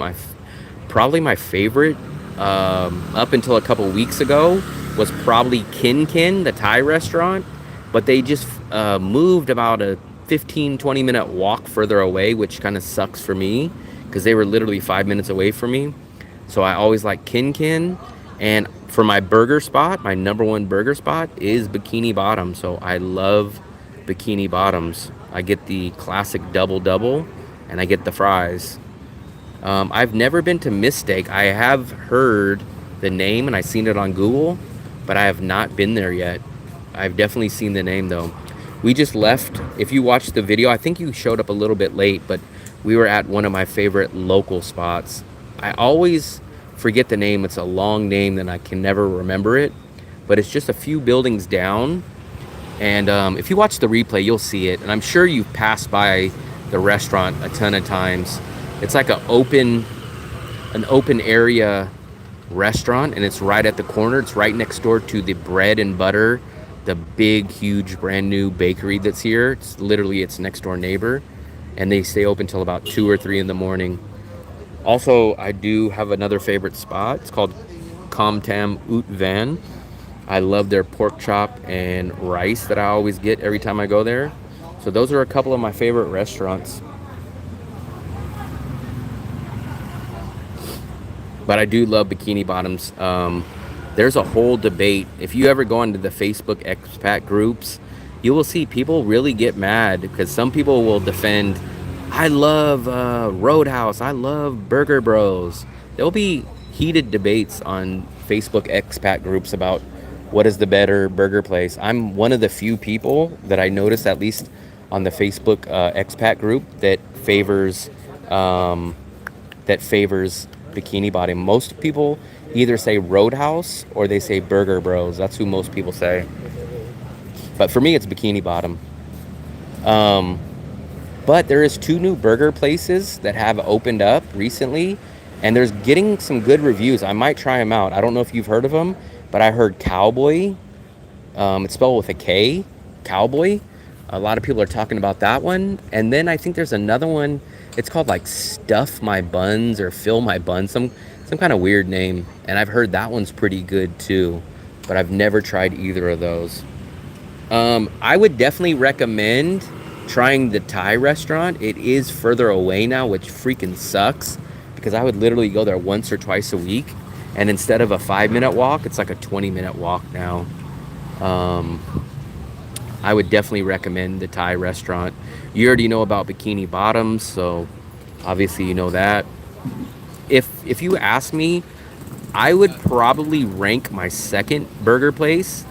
probably my favorite up until a couple weeks ago was probably Kin Kin, the Thai restaurant, but they just moved about a 15-20 minute walk further away, which kind of sucks for me because they were literally 5 minutes away from me. So I always like Kin Kin. And for my burger spot, my #1 burger spot is Bikini Bottom. So I love Bikini Bottoms. I get the classic double and I get the fries. I've never been to Mistake. I have heard the name and I've seen it on Google, but I have not been there yet. I've definitely seen the name though. We just left. If you watched the video, I think you showed up a little bit late, but we were at one of my favorite local spots. I always forget the name. It's a long name that I can never remember it, but it's just a few buildings down. And if you watch the replay, you'll see it. And I'm sure you've passed by the restaurant a ton of times. It's like an open area restaurant, and it's right at the corner. It's right next door to the bread and butter the big, huge, brand new bakery that's here. It's literally its next door neighbor, and they stay open till about 2 or 3 in the morning. Also, I do have another favorite spot. It's called Com Tam Ut Van. I love their pork chop and rice that I always get every time I go there. So those are a couple of my favorite restaurants. But I do love Bikini Bottoms. There's a whole debate. If you ever go into the Facebook expat groups, you will see people really get mad because some people will defend, I love Roadhouse, I love Burger Bros. There'll be heated debates on Facebook expat groups about what is the better burger place. I'm one of the few people that I notice, at least on the Facebook expat group, um, that favors Bikini Bottom. Most people either say Roadhouse or they say Burger Bros. That's who most people say. But for me, it's Bikini Bottom. Um, but there is 2 new burger places that have opened up recently, and there's getting some good reviews. I might try them out. I don't know if you've heard of them, but I heard Cowboy. It's spelled with a K, Cowboy. A lot of people are talking about that one. And then I think there's another one. It's called like Stuff My Buns or Fill My Buns, some kind of weird name. And I've heard that one's pretty good too, but I've never tried either of those. I would definitely recommend trying the Thai restaurant. It is further away now, which freaking sucks because I would literally go there once or twice a week. And instead of a 5-minute walk, it's like a 20-minute walk now. I would definitely recommend the Thai restaurant. You already know about Bikini Bottoms, so obviously you know that. If you ask me, I would probably rank my second burger place.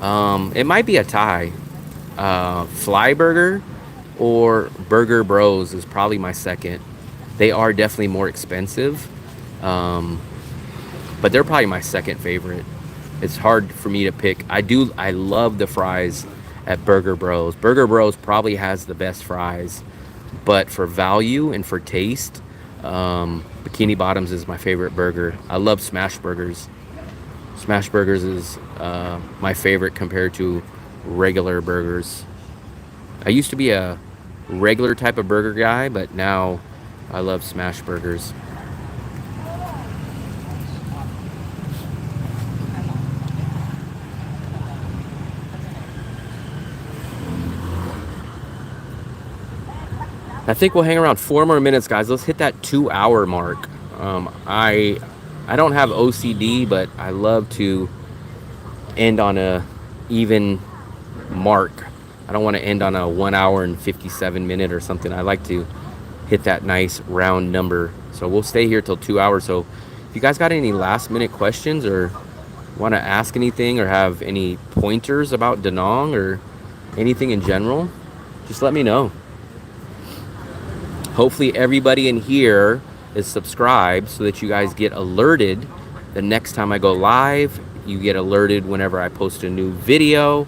It might be a Thai. Fly Burger or Burger Bros is probably my second. They are definitely more expensive, but they're probably my second favorite. It's hard for me to pick. I love the fries at Burger Bros. Burger Bros probably has the best fries, but for value and for taste, Bikini Bottoms is my favorite burger. I love smash burgers. Smash burgers is my favorite compared to regular burgers. I used to be a regular type of burger guy, but now I love smash burgers. I think we'll hang around 4 more minutes, guys. Let's hit that 2-hour mark. I don't have OCD, but I love to end on a even mark. I don't want to end on a 1 hour and 57 minute or something. I like to hit that nice round number. So we'll stay here till 2 hours. So if you guys got any last minute questions or want to ask anything or have any pointers about Da Nang or anything in general, just let me know. Hopefully everybody in here is subscribed so that you guys get alerted the next time I go live. You get alerted whenever I post a new video.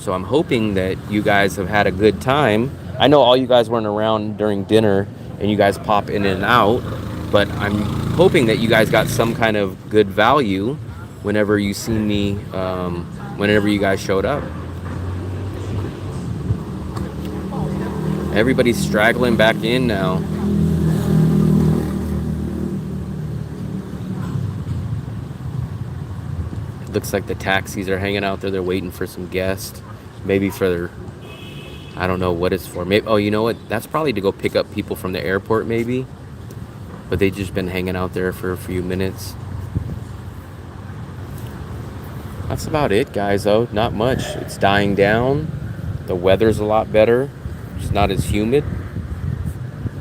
So I'm hoping that you guys have had a good time. I know all you guys weren't around during dinner and you guys pop in and out, but I'm hoping that you guys got some kind of good value whenever you see me, whenever you guys showed up. Everybody's straggling back in now. Looks like the taxis are hanging out there. They're waiting for some guests. Maybe for, I don't know what it's for. Maybe, oh, you know what? That's probably to go pick up people from the airport maybe. But they've just been hanging out there for a few minutes. That's about it, guys, though. Not much. It's dying down. The weather's a lot better. It's not as humid.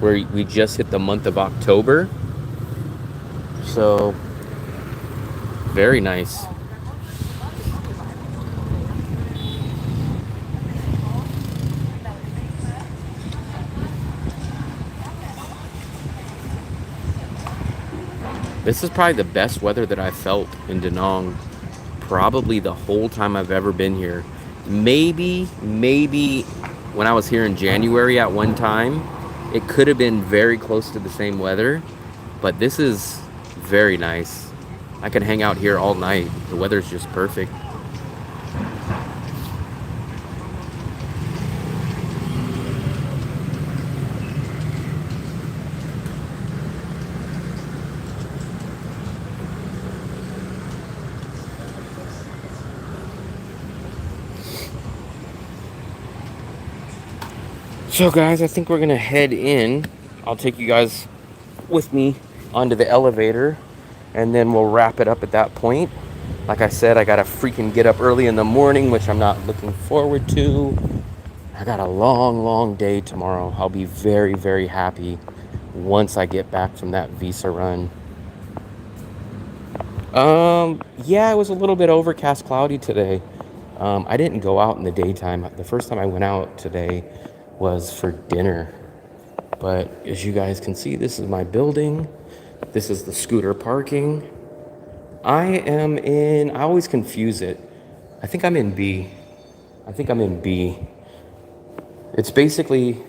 We just hit the month of October. So, very nice. This is probably the best weather that I felt in Da Nang probably the whole time I've ever been here. Maybe when I was here in January at one time, it could have been very close to the same weather, but this is very nice. I could hang out here all night. The weather's just perfect. So guys, I think we're gonna head in. I'll take you guys with me onto the elevator, and then we'll wrap it up at that point. Like I said, I gotta freaking get up early in the morning, which I'm not looking forward to. I got a long day tomorrow. I'll be very, very happy once I get back from that visa run. Yeah, it was a little bit overcast, cloudy today. I didn't go out in the daytime. The first time I went out today was for dinner. But as you guys can see, this is my building. This is the scooter parking. I always confuse it. I think I'm in B. I think I'm in B. It's basically,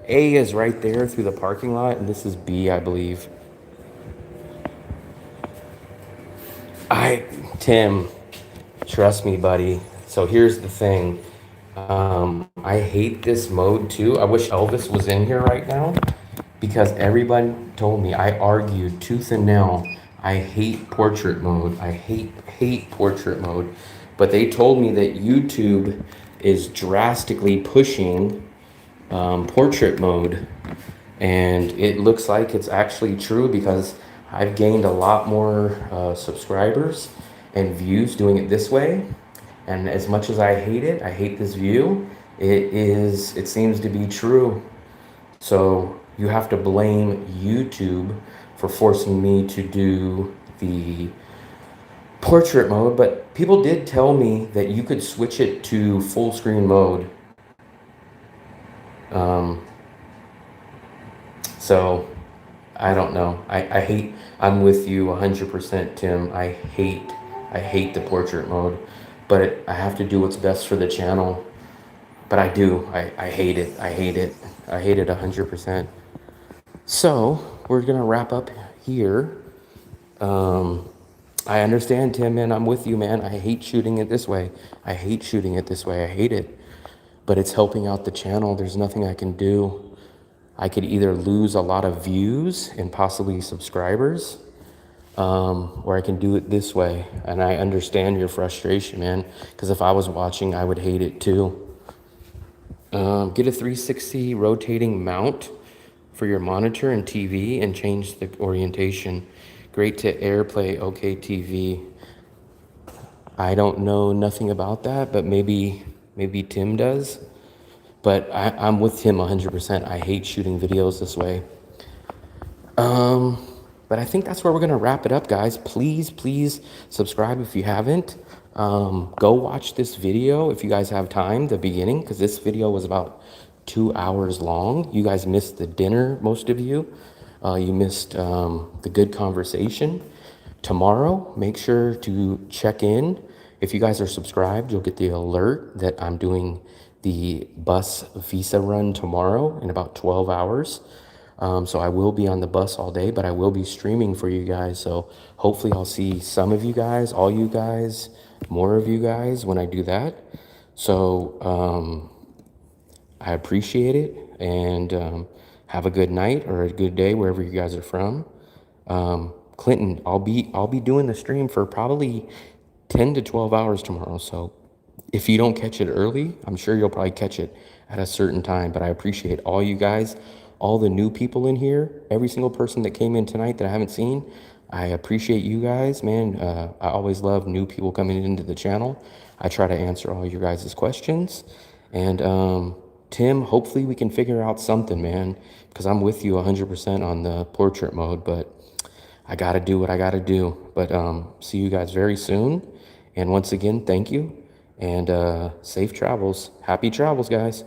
A is right there through the parking lot, and this is B, I believe. Tim, trust me, buddy. So here's the thing. I hate this mode too. I wish Elvis was in here right now because everyone told me, I argued tooth and nail. I hate portrait mode. I hate portrait mode. But they told me that YouTube is drastically pushing portrait mode. And it looks like it's actually true because I've gained a lot more subscribers and views doing it this way. And as much as I hate it, I hate this view, it seems to be true. So you have to blame YouTube for forcing me to do the portrait mode, but people did tell me that you could switch it to full screen mode. Um, so I don't know. I'm with you 100%, Tim. I hate the portrait mode, but I have to do what's best for the channel. But I do. I hate it. I hate it. I hate it 100%. So we're gonna wrap up here. I understand, Tim, man. I'm with you, man. I hate shooting it this way. I hate shooting it this way. I hate it. But it's helping out the channel. There's nothing I can do. I could either lose a lot of views and possibly subscribers, or I can do it this way. And I understand your frustration, man, because if I was watching, I would hate it too. Get a 360 rotating mount for your monitor and TV and change the orientation. Great to AirPlay OK TV. I don't know nothing about that, but maybe Tim does. But I'm with Tim 100%. I hate shooting videos this way. But I think that's where we're gonna wrap it up, guys. Please subscribe if you haven't. Go watch this video if you guys have time, the beginning, because this video was about 2 hours long. You guys missed the dinner, most of you. You missed the good conversation. Tomorrow, make sure to check in. If you guys are subscribed, you'll get the alert that I'm doing the bus visa run tomorrow in about 12 hours. So I will be on the bus all day, but I will be streaming for you guys. So hopefully I'll see some of you guys, all you guys, more of you guys when I do that. So I appreciate it, and have a good night or a good day wherever you guys are from. Clinton, I'll be doing the stream for probably 10 to 12 hours tomorrow. So if you don't catch it early, I'm sure you'll probably catch it at a certain time. But I appreciate all you guys, all the new people in here, every single person that came in tonight that I haven't seen. I appreciate you guys, man. I always love new people coming into the channel. I try to answer all your guys' questions. And Tim, hopefully we can figure out something, man, because I'm with you 100% on the portrait mode, but I got to do what I got to do. But see you guys very soon. And once again, thank you. And safe travels. Happy travels, guys.